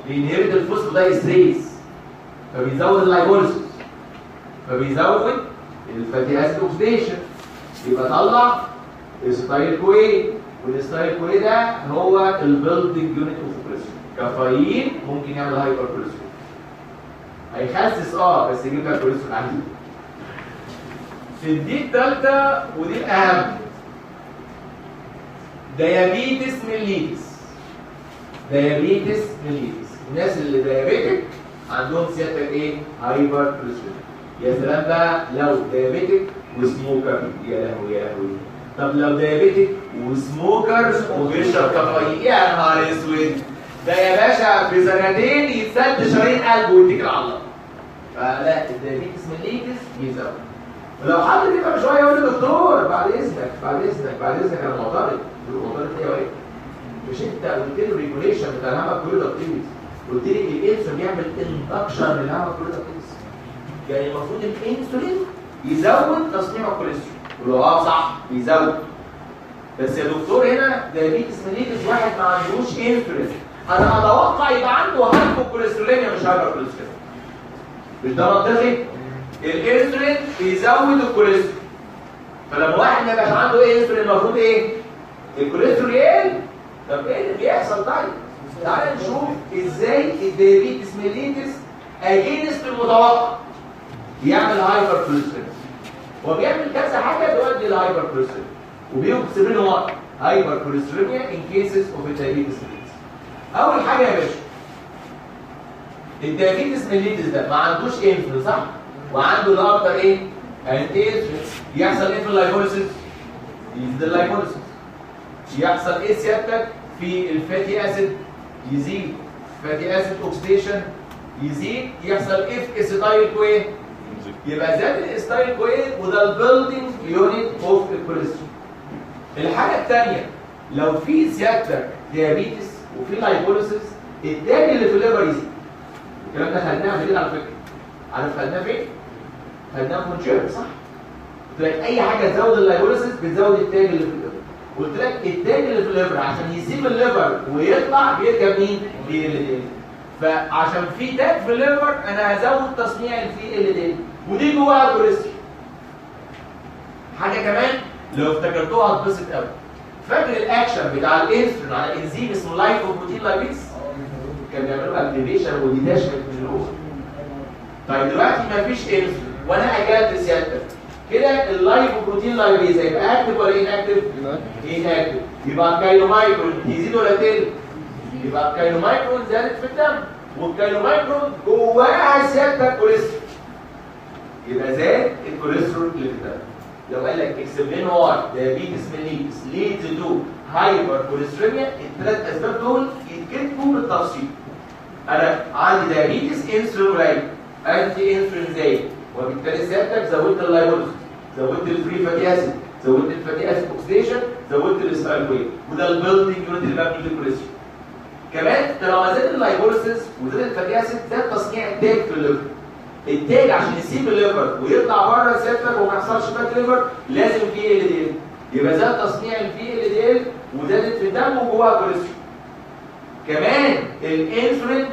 بينهبت الفوسفودايستريز فبيزود اللايبوليسيس فبيزود الفاتي اسيد اوكسيديشن يبقى طلع ستايل كوي والستايل كوي ده هو البيلدنج يونت اوف كوليسترول. كافيين ممكن يعمل هايبر كوليسترول. هيخسس بس يجيب لك كوليسترول عالي. في دي الثالثه ودي الاهم ديابيتس ميليتس. ديابيتس ميليتس الناس اللي ديابيتك عندهم سيادتك ايه؟ هايبر كوليسترول. يا سلام بقى لو ديابيتك وسموكر. يا لهوي يا لهوي. طب لو ديابيتك وسموكر وبيشرب كافيين يا نهار اسود. ده يا باشا في سنتين يتسد شرايين قلبه ويتكل على الله. فلا الديابيتس ميليتس بيزود. ولو حد كده شويه يقول لي دكتور بعد اذنك انا معترض. معترض ايه يا واد؟ مش انت قلت لي الريجوليشن بتاع الهامك برودكتيفيتي قلت لي الانسولين بيعمل اندكشن للهامك برودكتيفيتي. يعني المفروض الانسولين يزود تصنيع الكوليسترول. ولو صح بيزود. بس يا دكتور هنا دايابيتس ميليتس واحد ما عندوش انسولين. انا اتوقع يبقى عنده هايبوكوليسترولينيا مش هايبر كوليسترول. مش ده منطقي؟ الانسولين بيزود الكوليسترول. فلما واحد ما يبقاش عنده انسولين المفروض ايه؟ الكوليسترول يقل. طب ايه اللي بيحصل طيب؟ تعال نشوف ازاي الدايابيتس ميليتس اجينست المتوقع يعمل هايبر كوليسترول. هو بيعمل كذا حاجه تؤدي لهايبر كوليسترول وبيوصل منهم هايبر كوليستروليا ان كيسز اوف الدايابيتس ميليتس. اول حاجه يا باشا الدايابيتس ميليتس ده ما عندوش انسولين صح؟ وعنده الاكتر ايه؟ انتي انسولين. يحصل ايه في اللايبوليسيس؟ يزيد اللايبوليسيس. يحصل ايه سيادتك في الفاتي اسيد؟ يزيد فاتي اسيد اوكسيديشن يزيد يحصل ايه في اسيتايل كوين؟ يبقى زاد الاستايل كوين وده البيلدنج يونت اوف الكوليسترول. الحاجه الثانيه لو في سيادتك ديابيتس وفي لايبوليسيس التاج اللي في الليفر يزيد. الكلام ده خدناه في على فكره. عارف خدناه فين؟ خدناه في مونشير صح؟ قلت لك اي حاجه تزود اللايبوليسيس بتزود التاج اللي في الليفر. قلت لك التاج اللي في الليفر عشان يسيب الليفر ويطلع بيركب مين؟ بي ال دي. فعشان في تاج في الليفر انا هزود تصنيع الفي ال دي ودي جواها كوليسترول. حاجه كمان لو افتكرتوها هتبسط قوي. فاكر الاكشن بتاع الانسولين على انزيم اسمه لايكوبروتين لايبيز؟ كان بيعملوا اكتيفيشن وديتاشمنت من الاوفر. طيب دلوقتي مفيش انسولين وانا اجلت سيادتك كده اللايكوبروتين لايبيز هيبقى اكتف ولا انكتف؟ انكتف. يبقى الكايلومايكرون يزيد ولا يقل؟ يبقى الكايلومايكرون زادت في الدم والكايلومايكرون جواها سيادتك كوليسترول. يبقى زاد الكوليسترول اللي في الدم. لو قال لك اكسبلين واي دايابيتس ميليتس ليد تو هايبر كوليستريميا الثلاث اسباب دول يتكتبوا بالتفصيل. انا عندي دايابيتس انسولين قليل انتي انسولين زايد وبالتالي سيادتك زودت اللايبوليسيس زودت الفري فاتي اسيد زودت الفاتي اسيد اوكسيديشن زودت الاستايل ويت وده البيلدنج يونت اللي بقى بيجي الكوليسترول. كمان لما زاد اللايبوليسيس وزاد الفاتي اسيد زاد تصنيع التاج في الليفر. التاج عشان يسيب الليفر ويطلع بره سيادتك وما يحصلش باك ليفر لازم في ال دي ال. يبقى زاد تصنيع الفي ال دي ال وزادت في الدم وجواها كوليسترول. كمان الانسولين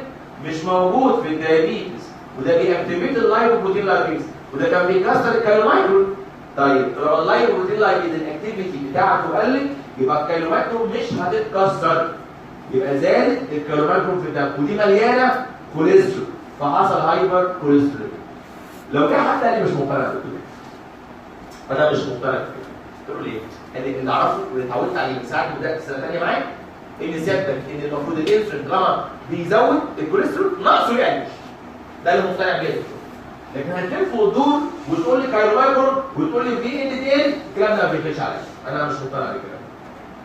مش موجود في الدايابيتس وده بيأكتيفيت اللايكوبروتين لايبيز وده كان بيكسر الكايلومايكرون. طيب لو اللايكوبروتين لايبيز الاكتيفيتي بتاعته قلت يبقى الكايلومايكرون مش هتتكسر. يبقى زادت الكايلومايكرون في الدم ودي مليانه كوليسترول فحصل هايبر كوليسترول. لو كان حد قال لي مش مقتنع بالكلام انا مش مقتنع بالكلام تقول ليه؟ اللي اعرفه واللي اتعودت عليه من ساعه ما بدات السنه الثانيه معاك ان سيادتك ان المفروض الانسولين طالما بيزود الكوليسترول ناقصه يقلل. ده اللي مقتنع بيه. لكن هتلف وتدور وتقول لي كايلومايكرون وتقول لي في ال دي ال الكلام ده ما بيفرقش عليا. انا مش مقتنع بالكلام.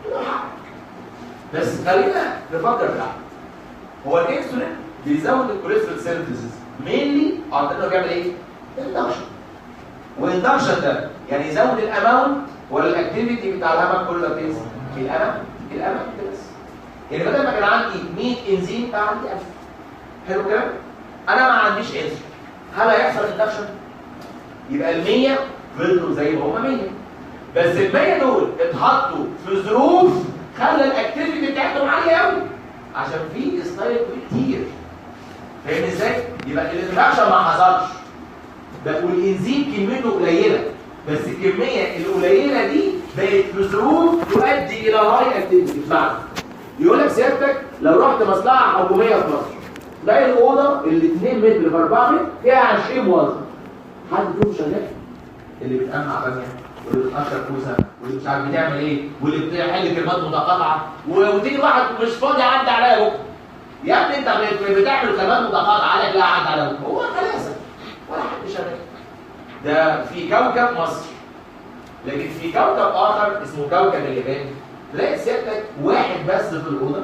تقول له حق. بس خلينا نفكر في حاجه. هو الانسولين بيزود الكوليسترول سينثيسيس مينلي عن انه بيعمل ايه؟ اندكشن. والاندكشن ده يعني يزود الاماونت ولا الاكتيفيتي بتاع الهبل كله بيز؟ الاماونت بس. يعني بدل ما كان عندي 100 انزيم بقى عندي 1000. حلو الكلام؟ انا ما عنديش انسولين. هل هيحصل اندكشن؟ يبقى ال 100 فضلوا زي ما هم 100. بس ال 100 دول اتحطوا في ظروف خلى الاكتيفيتي بتاعتهم عاليه قوي عشان في ستايل كتير. فاهم ازاي؟ يبقى الاندكشن ما حصلش. ده والانزيم كميته قليله بس الكميه القليله دي بقت في ظروف تؤدي الى هاي اكتيفيتي. بمعنى يقول لك سيادتك لو رحت مصلحه حكوميه في مصر تلاقي الاوضه اللي 2 متر في 4 متر فيها 20 موظف. حد فيهم شغال؟ اللي بتقمع باميه واللي بتقشر كوسه واللي مش عارف بتعمل ايه واللي بتحل كلمات متقاطعه وتيجي واحد مش فاضي عدى عليا بكره. يا ابني انت بتعمل كلمات متقاطعه عليك لا عدى عليا بكره. هو خلاص ولا حد شغال. ده في كوكب مصر. لكن في كوكب اخر اسمه كوكب اليابان تلاقي سيادتك واحد بس في الاوضه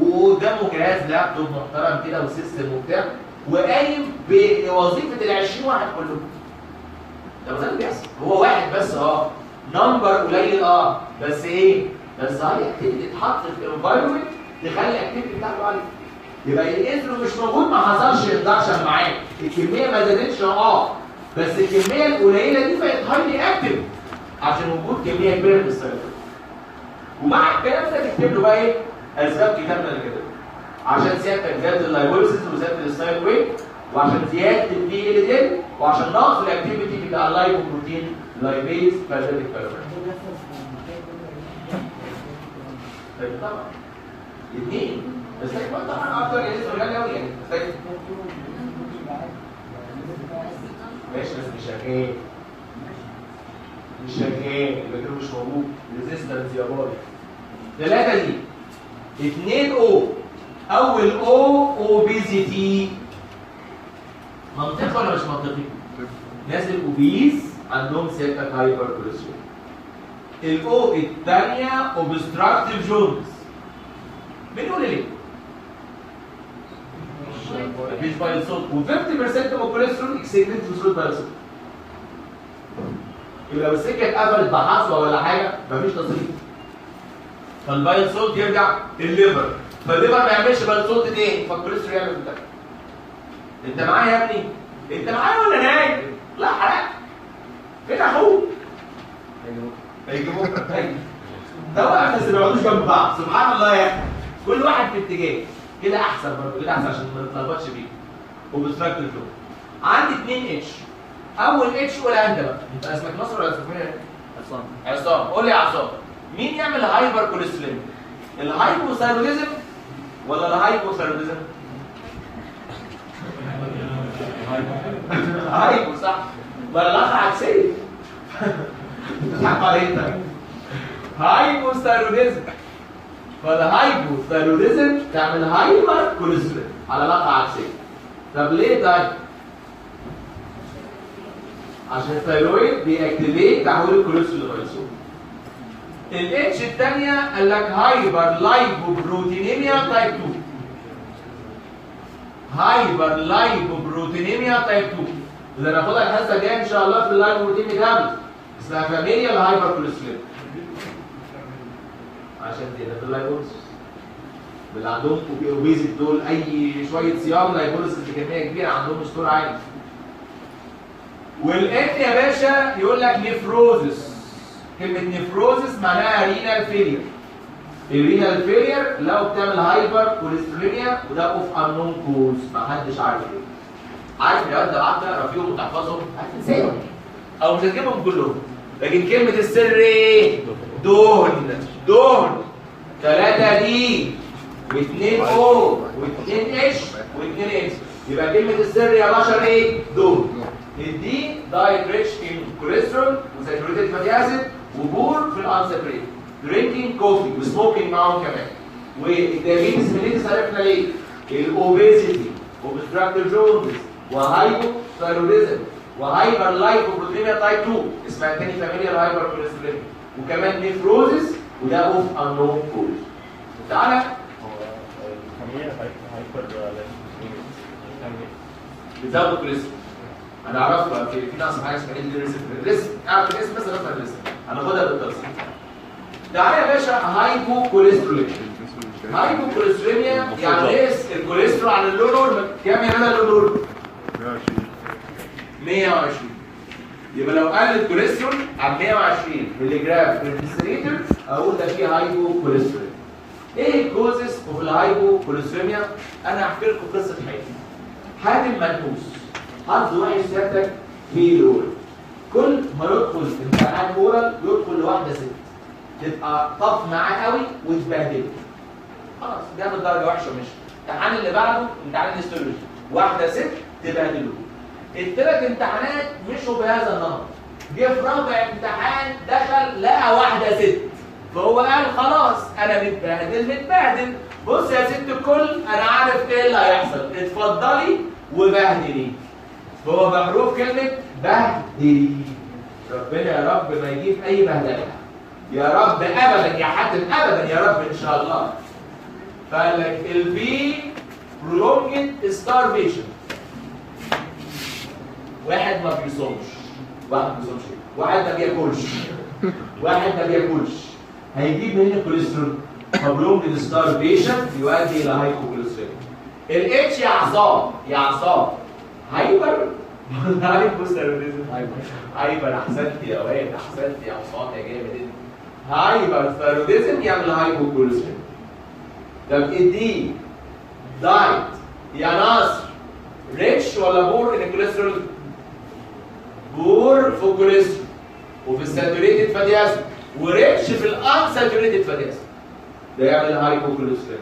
وقدامه جهاز لابتوب محترم كده وسيستم وبتاع وقايم بوظيفه ال 20 واحد كلهم. ده اللي بيحصل. هو واحد بس نمبر قليل بس ايه؟ بس هاي اكتيفيتي تتحط في انفايرمنت تخلي الاكتيفيتي بتاعته عاليه. يبقى الانسولين مش موجود ما حصلش اندكشن معاه. الكميه ما زادتش بس الكميه القليله دي بقت هايلي اكتف عشان وجود كميه كبيره من السيرفر. ومع الكلام ده تكتب له بقى ايه؟ اسباب كتابنا اللي كده. عشان سيادتك زياده اللايبوليسيس وزياده الستايل ويت وعشان زياده البي ال دي وعشان نقص الاكتيفيتي بتاع اللايبوبروتين لايبيز فازاتيك فايبر. طبعا الاثنين بس طبعا اكتر يعني غالي قوي يعني ماشي بس مش شغال البكتيريا مش موجود ريزيستنس يا بابا. 3 دي 2 او اول اوبيزيتي منطقي ولا مش منطقي؟ ناس الاوبيز عندهم سيادتك هايبر كوليسترول. الاو الثانيه اوبستراكتيف جونز. بنقول ليه؟ مفيش مفيش بايل سولت و50% من الكوليسترول اكسكريت في صوره بايل سولت. يبقى لو السكه اتقفلت بحصوه ولا حاجه مفيش تصريف. فالبايل سولت يرجع الليفر، فالليفر ما يعملش بايل سولت تاني، فالكوليسترول يعمل ده. انت معايا يا ابني؟ انت معايا ولا نايم؟ لا حرام. فين اخوك؟ هيجي بكره هيجي. ده واقف بس ما يقعدوش جنب بعض، سبحان الله يا اخي. كل واحد في اتجاه، كده احسن برضه، كده احسن عشان ما نتلخبطش بيه. وبستراكت فلو. عندي 2 اتش. اول اتش قولها انت بقى، انت اسمك نصر ولا اسمك مين؟ عصام. عصام، قول لي يا عصام، مين يعمل هايبر كوليسترول؟ الهايبوثايروديزم ولا الهايبوثايروديزم؟ هايبو صح، ولا الاخر عكسيه؟ بتضحك على انت. هايبوثايروديزم، فالهايبوثايروديزم تعمل هايبر كوليسترول على الاخر عكسيه. طب ليه ده؟ عشان الثايرويد بيأكتيفيت تحويل الكوليسترول لغليسرول. الاتش الثانيه قال لك هايبر لايبوبروتينيميا تايب 2. هايبر لايبوبروتينيميا تايب 2 اللي هناخدها الحصه الجايه ان شاء الله في اللايبوبروتين ميتابوليزم اسمها فاميليال هايبر كوليسترول. عشان كده في اللايبوليسيس اللي عندهم اوبيزيت دول اي شويه صيام لايبوليسيس بكميه كبيره عندهم ستور عالي. والان يا باشا يقول لك نيفروزس. كلمه نيفروزس معناها رينال فيلير. الرينال فيلير لو بتعمل هايبر كوليستروليميا وده اوف انون كوز ما حدش عارف ايه. عارف يا واد لو قعدت تقرا فيهم وتحفظهم هتنساهم او مش هتجيبهم كلهم. لكن كلمه السر ايه؟ دهن. دهن 3 دي و2 او و2 اتش و2 اكس. يبقى كلمه السر يا بشر ايه؟ دهن. الدي دايت ريتش ان كوليسترول وساتوريتد فاتي اسيد وبور في الانساتوريتد. درينكينج كوفي وسموكينج معاهم كمان. والدايابيتس ميليتس عرفنا ليه؟ الاوبيزيتي وبستراكتيف جوندس وهايبوثايروديزم وهايبر لايبوبروتينيميا تايب 2 اسمها تاني فاميليال هايبر كوليستروليميا وكمان نيفروزس وده اوف انون كوز. تعالى بتزود الكوليسترول. انا اعرفها في ناس حاجه اسمها الريسك. اعرف الاسم بس غير الريسك. هناخدها بالتفصيل. تعالى يا باشا هايبو كوليستروليميا. هايبو كوليستروليميا يعني نقص الكوليسترول عن اللو نورمال. كام يا مدى اللو نورمال؟ 120. يبقى لو قل الكوليسترول عن 120 مللي جرام في الديسليتر اقول ده فيه هايبو كوليسترول. ايه الكوزز اوف الهايبو كوليستروليميا؟ انا هحكي لكم قصه حياتي. حاتم منحوس حظ وحش سيادتك في الاول. كل ما يدخل امتحان اورال يدخل لواحده ست تبقى طف معاه قوي وتبهدله. خلاص جاب درجه وحشه ومشي. الامتحان اللي بعده امتحان الهيستولوجي واحده ست تبهدله. الثلاث امتحانات مشوا بهذا النمط. جه في رابع امتحان دخل لقى واحده ست فهو قال خلاص انا متبهدل. بص يا ست الكل انا عارف ايه اللي هيحصل، اتفضلي وبهدلي. هو بحروف كلمه بهدلي. ربنا يا رب ما يجيب اي بهدله يا رب ابدا يا حاتم ابدا يا رب ان شاء الله. فقال لك البي prolonged starvation. واحد ما بيصومش، واحد ما بياكلش، هيجيب منين الكوليسترول؟ prolonged starvation يؤدي الى هايبوكوليسترول. الاتش يا عصام هايبر هايبوثايروديزم. هايبر احسنت يا واد، احسنت يا عصام يا جامد انت. هايبر ثايروديزم يعمل هايبوكوليسترول. طب الدي دايت يا ناصر ريتش ولا بور ان الكوليسترول؟ بور في الكوليسترول وفي الساتوريتد فاتي اسيد وريتش في الانساتوريتد فاتي اسيد. ده يعمل هايبوكوليسترول.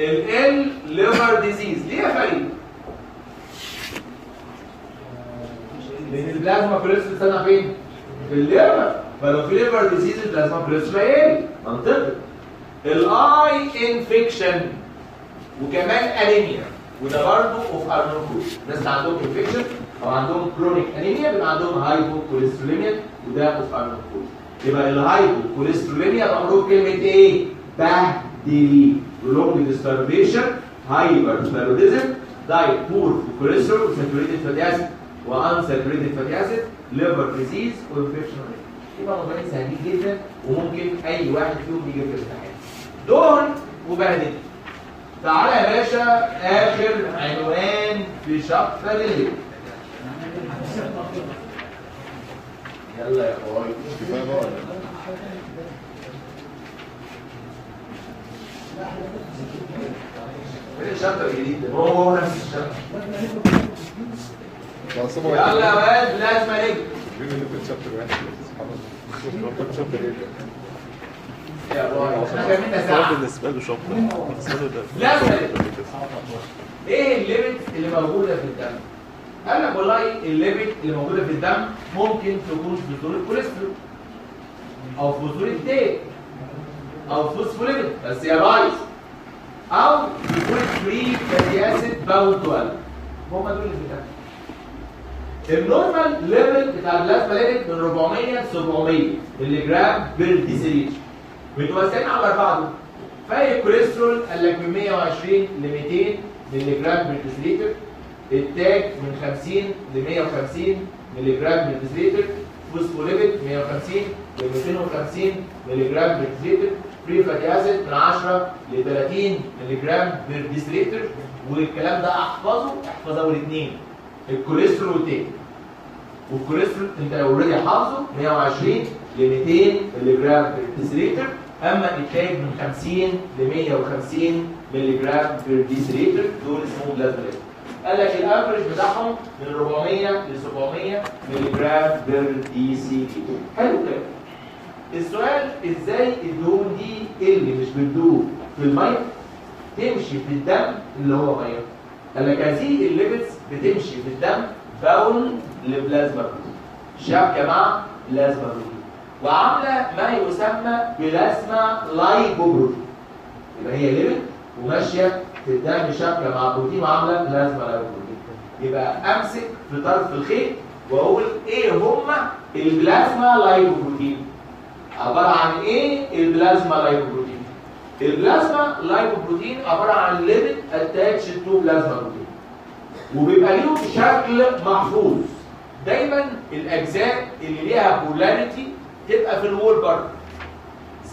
ال ليفر ديزيز ليه يا فريد؟ لان البلازما كوليسترول استنى فين؟ في الليفر. فلو في ليفر ديزيز البلازما كوليسترول هيقل. منطقي. الاي انفكشن وكمان انيميا وده برضه اوف ارنوكوز. الناس اللي عندهم انفكشن او عندهم كرونيك انيميا بيبقى عندهم هايبوكوليستروليميا وده اوف ارنوكوز. يبقى الهايبوكوليستروليميا بحروف كلمه ايه؟ بهدلي. prolonged starvation هايبرثايروديزم دايت بور في كوليسترول وساتوريتد فاتي اسيد وان ساتوريتد فاتي اسيد ليفر ديزيز وانفكشن. يبقى موضوعين سهلين جدا وممكن اي واحد فيهم يجي في الامتحان. دول وبهدل. تعالى يا باشا اخر عنوان في شابتر الليل. يلا يا اخوي كفايه بقى ولا ايه الشابتر الجديد ده؟ هو نفس الشابتر. لا؟ يلا يا واد لازم نجري. مين اللي في الشابتر واحد؟ سبحان الله. كنت شابتر ايه؟ يا باي احنا كملنا ساعه. بالنسبه له شابتر بالنسبه له ده لازم نجري. ايه الليميت اللي موجوده في الدم؟ قال لك والله الليميت اللي موجوده في الدم ممكن تكون في صوره كوليسترول او في صوره ديت او فوسفوليبيد بس يا بايظ او في صوره فري فاتي اسيد باوند تو ال. هم دول اللي في الدم. النورمال ليفل بتاع البلازما ليميت من 400 ل 700 مللي جرام بير ديسيليتر متوزعين على بعضهم. فالكوليسترول قال لك من 120 ل 200 مللي جرام بير ديسيليتر. التاج من 50 ل 150 مللي جرام بير ديسيليتر. فوسفوليبيد 150 ل 250 مللي جرام بير ديسيليتر. فري فاتي اسيد من 10 ل 30 مللي جرام بير ديسيليتر. والكلام ده احفظه اول اثنين الكوليسترول والتاج. والكوليسترول انت لو اوريدي حافظه 120 ل 200 مللي جرام بير ديسيليتر. اما التاج من 50 ل 150 مللي جرام بير ديسيليتر. دول اسمهم بلازما ليفل. قال لك الافرج بتاعهم من 400 ل 700 مللي جرام بير ديسيليتر. حلو كده. السؤال ازاي الدهون دي اللي مش بتدوب في الميه تمشي في الدم اللي هو ميه؟ قال لك هذه الليبيدز بتمشي في الدم باول لبلازما بروتين شبكه مع بلازما بروتين وعامله ما يسمى بلازما لايبوبروتين. يبقى هي ليبيد وماشيه في الدم شبكه مع بروتين وعامله بلازما لايبوبروتين. يبقى امسك في طرف الخيط واقول ايه هما البلازما لايبوبروتين؟ عباره عن ايه البلازما لايبوبروتين؟ البلازما لايبوبروتين عباره عن ليبيد اتاتش تو بلازما بروتين وبيبقى ليهم شكل محفوظ. دايما الاجزاء اللي ليها بولاريتي تبقى في الوول بارت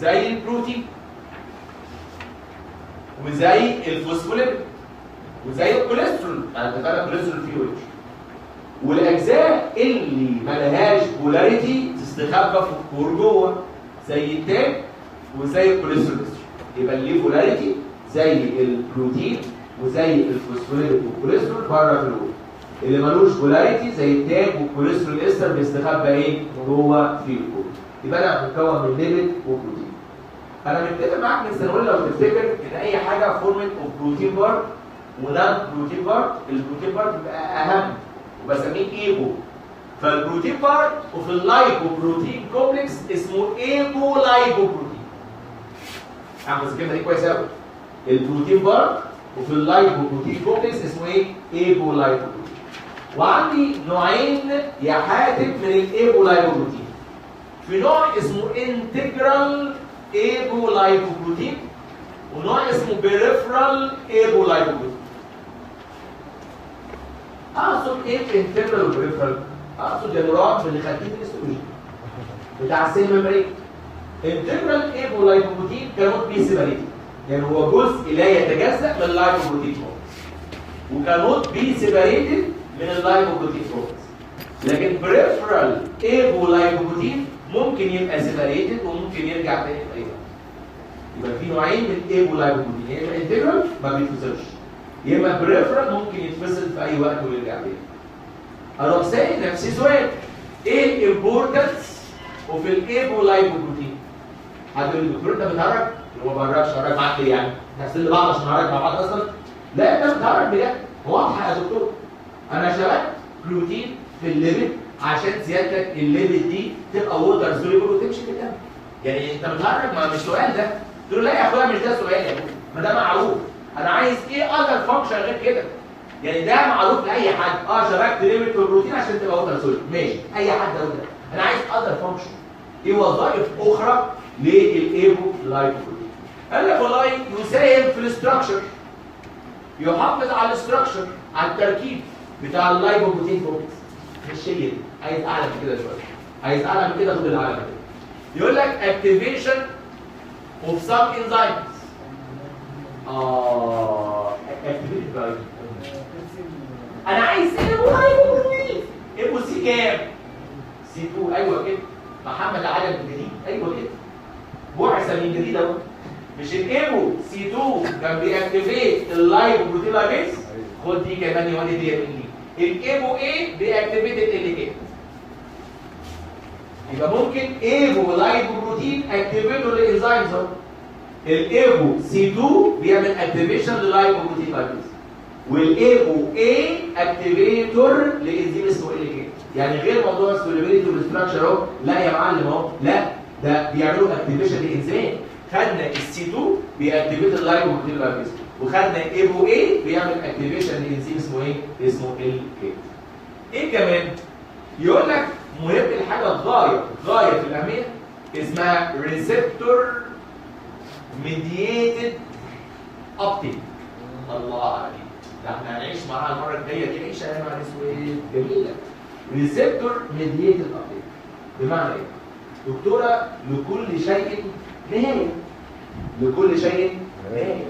زي البروتين وزي الفوسفوليبيد وزي الكوليسترول. انا اتفقنا الكوليسترول فيه وجه. والاجزاء اللي مالهاش بولاريتي تستخبى في الكور جوه زي التاج وزي الكوليسترول. يبقى اللي ليه بولاريتي زي البروتين وزي الفوسفوليبيد والكوليسترول بره في الوول. اللي ملوش بولاريتي زي التاج والكوليسترول استر بيستخبى ايه؟ جوه في الكور. يبقى انا مكون من ليبيد وبروتين. انا متفق معاك من سنه لو تفتكر ان اي حاجه فورمت اوف بروتين بارت ونان بروتين بارت. البروتين بارت بيبقى اهم وبسميه ايبو. فالبروتين بارت وفي اللايبو بروتين كومبلكس اسمه ايبو لايبو بروتين. احفظ الكلمه دي كويس قوي. البروتين بارت وفي اللايبو بروتين كومبلكس اسمه ايه؟ ايبو لايبو بروتين. وعندي نوعين يا حاتم من الايبو لايبو بروتين. في نوع اسمه انتجرال ايبو لايبو بروتين ونوع اسمه بيريفرال ايبو لايبو بروتين. اقصد ايه انتجرال وبيريفرال؟ اقصد المراد اللي خدتيه في الاستروجين بتاع السيل ميمبرين. انتجرال ايبو لايبو بروتين كانوت بي سيبريتد، يعني هو جزء لا يتجزأ من اللايبو بروتين كومبلكس وكانوت بي سيبريتد من اللايبو بروتين كومبلكس. لكن بريفرال ايبو لايبو بروتين ممكن يبقى سيبريتد وممكن يرجع تاني في اي وقت. يبقى في نوعين من الايبو لايبو بروتين، يا اما انتجرال ما بيتفصلش يا اما بريفرال ممكن يتفصل في اي وقت ويرجع تاني. اروح سائل نفسي سؤال، ايه الامبورتنس وفي الايبو لايبو بروتين؟ حد يقول لي دكتور انت بتهرج؟ هو ما بهرجش، هرج معاك ليه يعني؟ نحسن لبعض عشان نهرج مع بعض اصلا؟ لا انت بتهرج بجد، واضحه يا دكتور. انا شبكت بروتين في الليبيد عشان سيادتك الليبيد دي تبقى ووتر سوليبل وتمشي في الدم. يعني انت بتهرج؟ ما مش سؤال ده. تقول لا يا اخويا مش ده سؤال يا ابويا، ما ده معروف. انا عايز ايه اذر فانكشن غير كده؟ يعني ده معروف لاي حد. شبكت ليبيد في البروتين عشان تبقى ووتر سوليبل، ماشي، اي حد يقول ده. انا عايز اذر فانكشن. ايه وظائف اخرى للايبو لايبو بروتين؟ قال لك والله يساهم في الاستراكشر، يحافظ على الاستراكشر على التركيب بتاع اللايبوبروتين كومبلكس. مش هي دي، عايز اعلى من كده شويه، عايز اعلى من كده، خد الاعلى من كده. يقول لك activation of some enzymes. activate by انا عايز لايبوبروتين. ابو سي كام؟ سي 2. ايوه كده. محمد عدد من جديد. ايوه كده. بعثه من جديد اهو. مش الايبو سي 2 كان بيأكتيفيت اللايبوبروتين لايبيز؟ خد دي كمان يا ولدي دي مني. الايبو ايه بيأكتيفيت ال ايه؟ يبقى ممكن ايبو لايبوبروتين اكتيفيتور للانزيمز اهو. الايبو سي 2 بيعمل اكتيفيشن للايبوبروتين لايبيز. والايبو اي اكتيفيتور لانزيم اسمه ال كي. يعني غير موضوع السوليبيليتي والاستراكشر اهو، لا يا معلم اهو، لا ده بيعملوا اكتيفيشن لانزيم. خدنا السي 2 بيأكتيفيت اللايبوبروتين لايبيز، وخدنا ايبو اي بيعمل اكتيفيشن لانزيم اسمه ايه؟ اسمه ال كي. ايه كمان؟ يقول لك مهم الحاجه غايه في الاهميه اسمها ريسبتور ميدييتد ابتيك. الله عليك، ده احنا هنعيش معاها المره الجايه دي عيشه يا نهار اسود جميله. ريسبتور ميدييتد ابتيك بمعنى ايه؟ دكتوره لكل شيء نهايه. لكل شيء نهايه.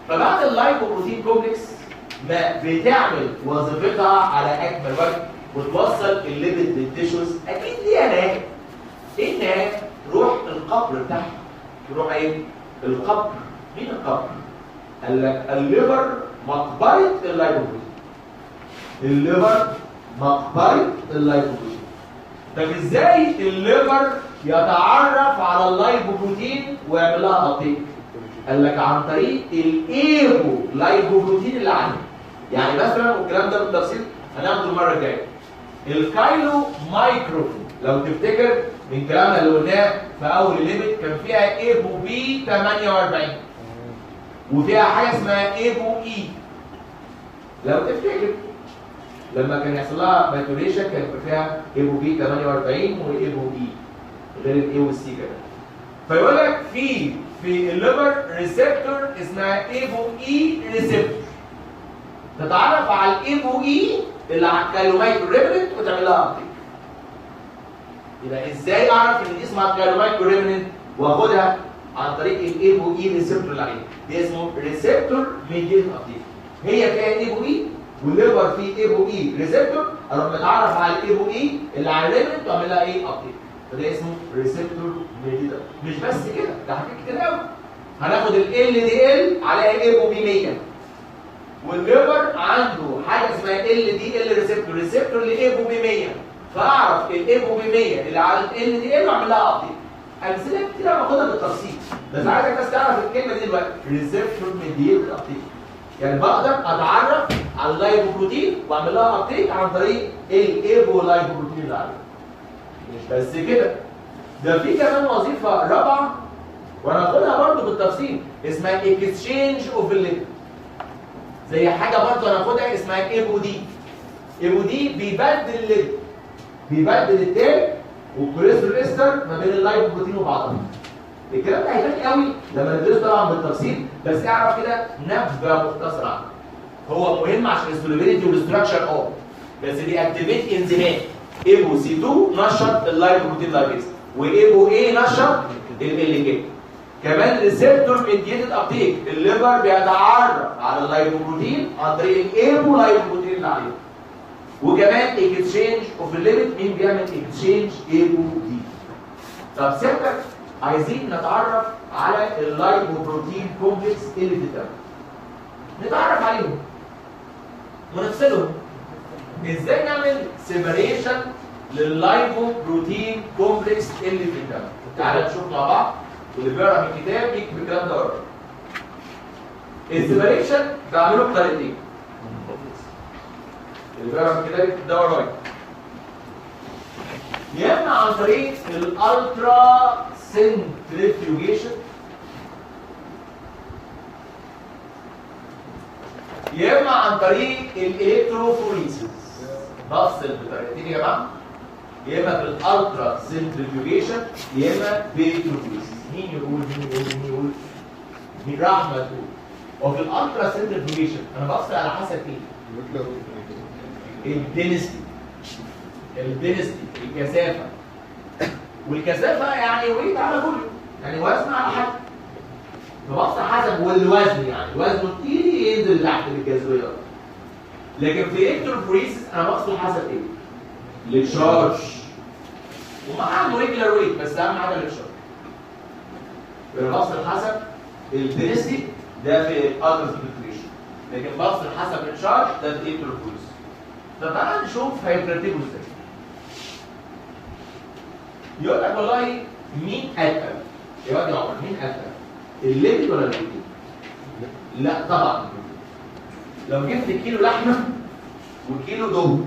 فبعد اللايبوبروتين كومبلكس ما بتعمل وظيفتها على اكمل وجه وتوصل الليبيد للتيشوز، اكيد ليها نهايه. ايه النهايه؟ روح القبر بتاعها. تروح ايه؟ القبر. مين القبر؟ قال لك الليفر مقبره اللايبوبروتين. الليفر مقبره اللايبوبروتين. طب ازاي الليفر يتعرف على اللايبوبروتين ويعمل لها ابتيك؟ قال لك عن طريق الايبو لايبوبروتين اللي عنده. يعني مثلا والكلام ده بالتفصيل هناخده المره الجايه. الكايلو مايكروفون لو تفتكر من كلامنا اللي قلناه في اول الليميت كان فيها ايبو بي 48 وفيها حاجه اسمها ايبو اي. لو تفتكر لما كان يحصل لها ماتوريشن كان فيها ايبو بي 48 وايبو اي غير الاي والسي كمان. فيقول لك في الليفر ريسبتور اسمها ايبو اي ريسبتور تتعرف على الايبو اي اللي على الكالومايكرو ريبرنت وتعمل لها ابتيك. يبقى ازاي اعرف ان دي اسمها الكالومايكرو ريبرنت واخدها عن طريق الايبو اي ريسبتور اللي عليها؟ دي اسمه ريسبتور ميديت ابتيك. هي فيها ايبو اي والليفر فيه ايبو اي ريسبتور، اروح متعرف على الايبو اي اللي على الريبرنت واعمل لها ايه؟ ابتيك. فده اسمه ريسبتور ميديت. مش بس كده، ده حاجات كتير قوي. هناخد ال دي ال عليها ايبو بي 100 والليفر عنده حاجه اسمها ال دي ال ريسبتور لايبو بي 100، فاعرف الايبو بي 100 اللي على ال دي ال واعمل لها ابديت. امثله كتير باخدها بالتفصيل بس عايزك بس تعرف الكلمه دي دلوقتي، ريسبتور ميديت ابديت. يعني بقدر اتعرف على اللايبوبروتين واعمل لها ابديت عن طريق الايبو لايبوبروتين اللي عليه. مش بس كده، ده في كمان وظيفه رابعه وانا هاخدها برضه بالتفصيل اسمها اكسشينج اوف الليبيد. زي حاجه برضه هناخدها اسمها ايبو دي. ايبو دي بيبدل الليبيد، بيبدل التاج والكوليسترول استر ما بين اللايبوبروتين وبعضها. الكلام ده هيبان قوي لما ندرسه طبعا بالتفصيل، بس اعرف كده نبذه مختصره عنه. هو مهم عشان السوليبيليتي والاستراكشر بس بيأكتيفيت انزيمات. ايبو سي 2 نشط اللايبوبروتين لايبيز وايبو اي نشط ال كي. كمان ريسبتور ميديتد ابتيك، الليفر بيتعرف على اللايبوبروتين عن طريق الايبو لايبوبروتين اللي عليه. وكمان اكسشينج اوف الليبيد، مين بيعمل اكسشينج؟ ايبو دي. طب سيادتك عايزين نتعرف على اللايبوبروتين كومبلكس اللي في الدم. نتعرف عليهم ونفصلهم. ازاي نعمل سيبريشن لللايبوبروتين كومبلكس اللي في الدم؟ تعالى نشوف مع بعض، واللي بيقرا من الكتاب يكتب الكلام ده ورا. السيبريشن بعمله بطريقتين. اللي بيقرا من الكتاب يكتب ده ورايا. يا اما عن طريق الالترا سنتريفيوجيشن، يا اما عن طريق الالكتروفوريسيس. بفصل بطريقتين يا جماعه، يا اما بالالترا سنتريفيوجيشن يا اما بالالكتروفوريسيس. مين يقول؟ مين يقول؟ رحمه تقول. وفي الالترا سنتريفيوجيشن انا بفصل على حسب ايه؟ الدنستي الكثافه، والكثافه يعني ويت على فوليوم، يعني وزن على حجم. فبص حسب والوزن، يعني وزنه تقيل ينزل تحت بالجاذبيه. لكن في الكتروفوريسيس انا بقصد حسب ايه؟ التشارج. وما عنده ريجولار ويت، بس اهم حاجه التشارج. بقصد حسب الدنستي ده في الالترا سبيكتريشن، لكن بقصد حسب التشارج ده في الكتروفوريسيس. فتعال نشوف هيترتبوا ازاي. يقول لك والله مين اتقل؟ يا واد يا عمر مين اتقل؟ الليبيد ولا البروتين؟ لا طبعا البروتين. لو جبت كيلو لحمه وكيلو دهن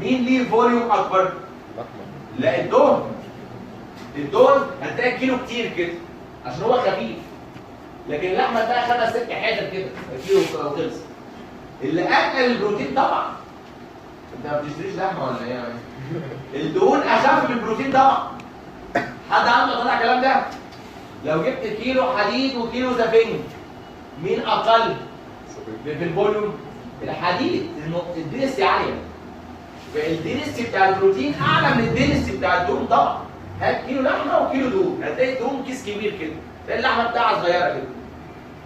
مين ليه فوليوم اكبر؟ لا الدهن. الدهن هتلاقي الكيلو كتير كده عشان هو خفيف، لكن اللحمه بقى خدها 6 حتت كده الكيلو خلص. اللي اتقل البروتين طبعا. انت ما بتشتريش لحمه ولا ايه؟ الدهون اخف من البروتين طبعا. حد عنده طلع الكلام ده؟ لو جبت كيلو حديد وكيلو زفنج مين اقل في الفوليوم؟ الحديد، لانه الدنسيتي عاليه. فالدنسيتي بتاع البروتين اعلى من الدنسيتي بتاع الدهون طبعا. هات كيلو لحمه وكيلو دهون هتلاقي الدهون كيس كبير كده، تلاقي اللحمه بتاعها صغيره كده.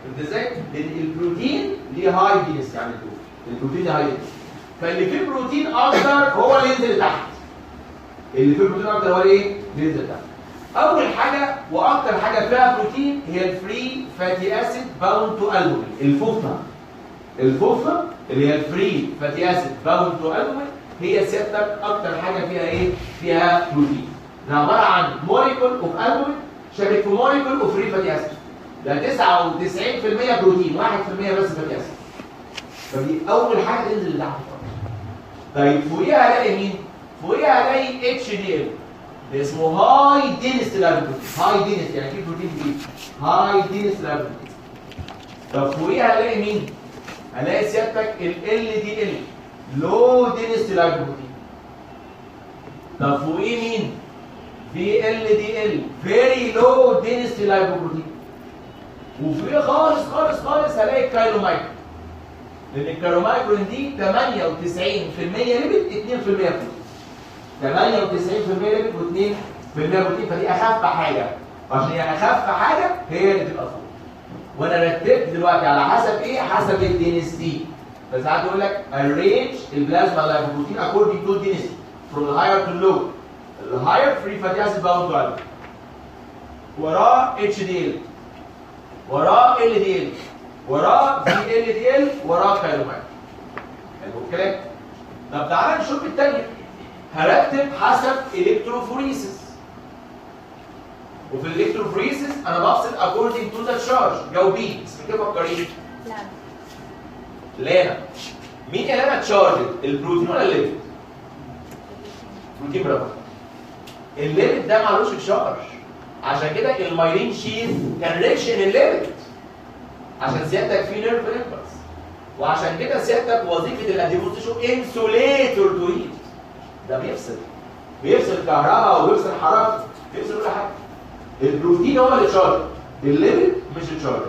فهمت ازاي؟ لان البروتين ليه هاي دنسيتي عن الدهون. البروتين ليه هاي دنسيتي. فاللي فيه بروتين اكتر هو اللي ينزل تحت. اللي فيه بروتين اكتر هو ايه؟ ينزل تحت. اول حاجه واكتر حاجه فيها بروتين هي الفري فاتي اسيد باوند تو البومين. الفوفا اللي هي الفري فاتي اسيد باوند تو البومين هي سيادتك اكتر حاجه فيها ايه؟ فيها بروتين. ده عباره عن موليكول اوف البومين شابك في موليكول اوف فري فاتي اسيد. ده 99% بروتين، 1% بس فاتي اسيد. فدي اول حاجه تنزل لتحت. طيب فوقيها هلاقي مين؟ فوقيها هلاقي اتش دي ال ده اسمه هاي دينستي لايبوبروتين. هاي دينستي يعني في بروتين جديد. هاي دينستي لايبوبروتين. طب فوقيها هلاقي مين؟ هلاقي سيادتك ال دي ال لو دينستي لايبوبروتين. طب فوقيه مين؟ في ال دي ال فيري لو دينستي لايبوبروتين. وفوقيه خالص خالص خالص هلاقي الكايلومايكرون. لان الكايلومايكرون دي 98% ليبيد 2% بروتين. 98% ليبيد و2% بروتين، فدي اخف حاجه. عشان هي اخف حاجه هي اللي تبقى فوق. وانا رتبت دلوقتي على حسب ايه؟ حسب الدينستي. فساعات يقول لك arrange البلازما لايبوبروتين according to density from the higher to low. The higher free fatty acid bound to albumin. وراه HDL. وراه LDL. وراه VLDL. وراه كايلومايكرون. حلو الكلام؟ طب تعالى نشوف الثانيه. هرتب حسب الكتروفوريسيس. وفي الالكتروفوريسيس انا بفصل according to the charge. جاوبين اسمك ايه فكرين؟ لانا. مين اللي انا تشارجد؟ البروتين ولا الليبيد؟ بروتين برافو. الليبيد ده معلوش تشارج. عشان كده المايلين شيث كان ريتش ان الليبيد. عشان سيادتك في نيرف امبلس. وعشان كده سيادتك وظيفه الاديبوزيشن انسوليتور تو هيت. ده بيفصل الكهرباء وبيفصل حرارة، بيفصل كل حاجه. البروتين هو اللي تشارج، الليبيد مش تشارج.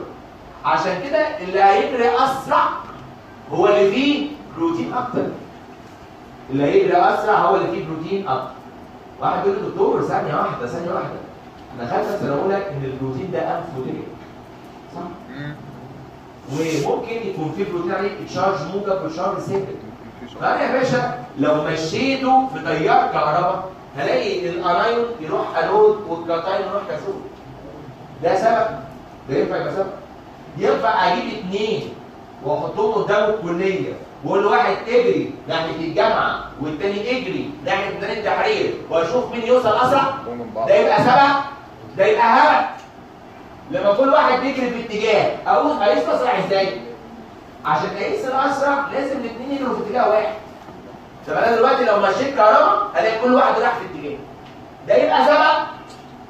عشان كده اللي هيجري اسرع هو اللي فيه بروتين اكتر. اللي هيجري اسرع هو اللي فيه بروتين اكتر. واحد يقول لي دكتور ثانيه واحده انا خدت سنه اولى ان البروتين ده انفوديك صح؟ وممكن يكون فيه بروتين عليه تشارج موجب وتشارج سالب. فانا يا باشا لو مشيته في تيار كهرباء هلاقي الانايون يروح انود والكاتايون يروح كاثود. ده سبب. ده ينفع يبقى سبب؟ ينفع اجيب 2 واحطهم قدام الكليه واقول لواحد اجري ناحيه الجامعه والتاني اجري ناحيه ميدان التحرير واشوف مين يوصل اسرع؟ ده يبقى سبب؟ ده يبقى هبل. لما كل واحد بيجري في اتجاه اقيس اسرع ازاي؟ عشان اقيس الاسرع لازم الاثنين يجروا في اتجاه واحد. طب انا دلوقتي لو مشيت كهرباء هلاقي كل واحد راح في اتجاه. ده يبقى سبب؟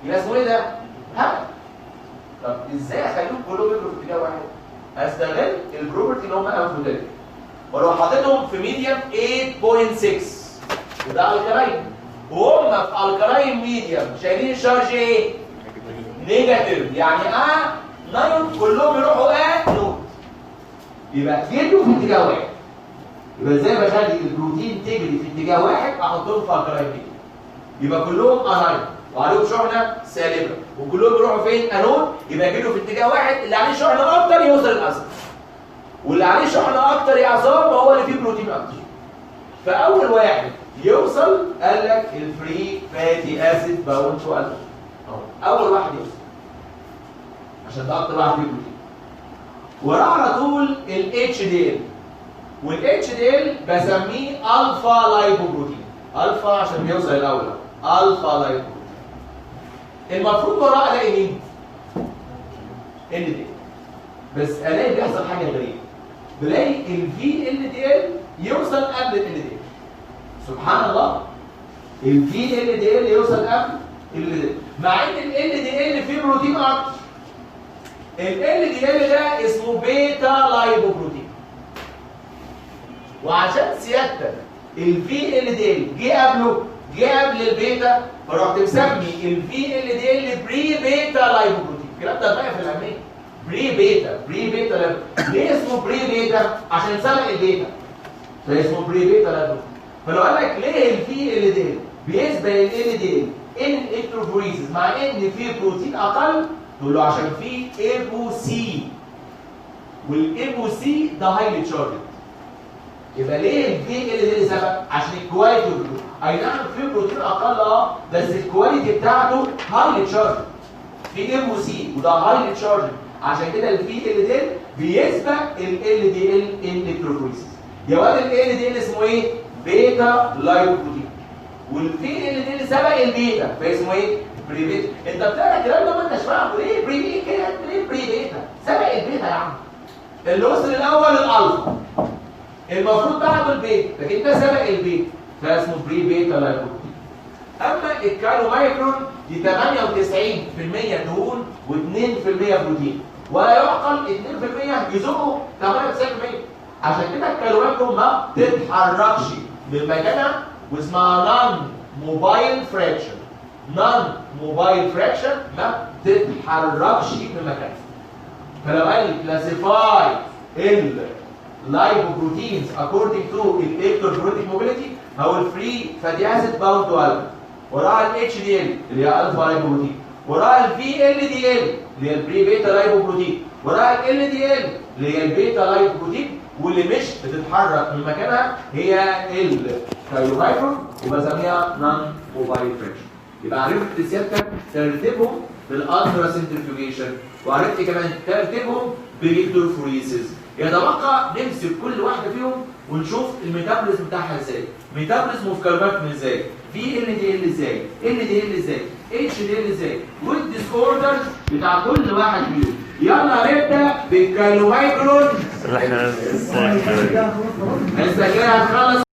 يبقى اسمه ايه ده؟ هبل. طب ازاي اخليهم كلهم يجروا في اتجاه واحد؟ استغل البروبرتي اللي هم انفوديك. ولو حطيتهم في ميديم 8.6 وده الكلاين وهم في الكلاين ميديم شايلين الشارج ايه؟ نيجاتيف. يعني نايون كلهم يروحوا نود. يبقى جيبوا في اتجاه واحد. يبقى ازاي بخلي البروتين تجري في اتجاه واحد احطهم في الكلاين يبقى كلهم الاين وعليهم شحنه سالبه وكلهم بيروحوا فين؟ انون، يبقى يجروا في اتجاه واحد، اللي عليه شحنه اكتر يوصل الاسيد واللي عليه شحنه اكتر يا عصام هو اللي فيه بروتين اكتر. فاول واحد يوصل قال لك الفري فاتي اسيد باوند تو الفا، اول واحد يوصل عشان ده اكتر واحد فيه بروتين. وراه على طول الاتش دي ال، والاتش دي ال بسميه الفا لايبوبروتين، الفا عشان بيوصل الاول الفا لايبوبروتين. المفروض وراه الاقي مين؟ ال دي، بس الاقي بيحصل حاجه غريبه، بلاقي الفي ال دي ال يوصل قبل ال دي ال. سبحان الله، الفي ال دي ال يوصل قبل ال دي ال، مع ان ال دي ال فيه بروتين اكتر. ال دي ال ده اسمه بيتا لايبوبروتين، وعشان سيادتك الفي ال دي ال جه قبله، جه قبل البيتا، فرحت مسمي الفي ال دي ال بري بيتا لايبوبروتين. الكلام ده بقى في العلميه بري بيتا، بري بيتا لايبوبروتين. ليه اسمه بري بيتا؟ عشان سبق البيتا فاسمه بري بيتا لايبوبروتين. فلو قال لك ليه الفي ال دي ال بيسبق ال دي ال ان الكتروفوريسيس مع ان في بروتين اقل، تقول له عشان في ايبو سي، والايبو سي ده هايلي تشارجد. يبقى ليه الفي ال دي ال سبق؟ عشان الكواليتي والبروتين. اي نعم في بروتين اقل بس الكواليتي بتاعته هايلي تشارجد، في ايبو سي وده هايلي تشارجد، عشان كده الفي ال دي ال بيسبق ال دي ال ان الكتروفوريسيس. يا واد ال دي ال اسمه ايه؟ بيتا لايبوبروتين، والفي ال دي ال سبق البيتا فاسمه ايه؟ بري بيتا. انت بتقرا الكلام ده ما انتش فاهمه، ليه بري بيتا كده؟ ليه بري بيتا؟ سبق البيتا يا عم. اللي وصل الاول الالفا المفروض بعده البيتا، لكن ده سبق البيتا فاسمه بري بيتا لايبوبروتين. اما الكالومايكرون دي 98% دهون و2% بروتين، ولا يعقل 2% يزقوا 98%. عشان كده الكالومايكرون ما بتتحركش من مكانها، واسمها نون موبايل فراكشن. نون موبايل فراكشن ما بتتحركش من مكانها. فلو قال لي كلاسيفاي اللايبوبروتينز according to الالكتروفوريتيك موبيليتي، هو الفري فاتي اسيد باوند تو الفا، وراها الاتش دي ال اللي هي الفا لايبوبروتين، وراها الفي ال دي ال اللي هي البري بيتا لايبوبروتين، وراها ال دي ال اللي هي البيتا لايبوبروتين، واللي مش بتتحرك من مكانها هي الكايلومايكرون وبسميها نون موبايل فراكشن. يبقى عرفت سيادتك ترتيبهم بالالترا سنترفيوجيشن، وعرفت كمان ترتيبهم بالالكتروفوريسيس. يتبقى نمسك كل واحده فيهم ونشوف الميتابوليزم بتاعها ازاي، ميتابوليزم اوف كارباكتين ازاي، في ال دي ال ازاي، ال دي ال ازاي، اتش دي ال ازاي، والديس اوردر بتاع كل واحد فيهم. يلا نبدا بالكايلومايكرون اللي احنا يعني هنخلص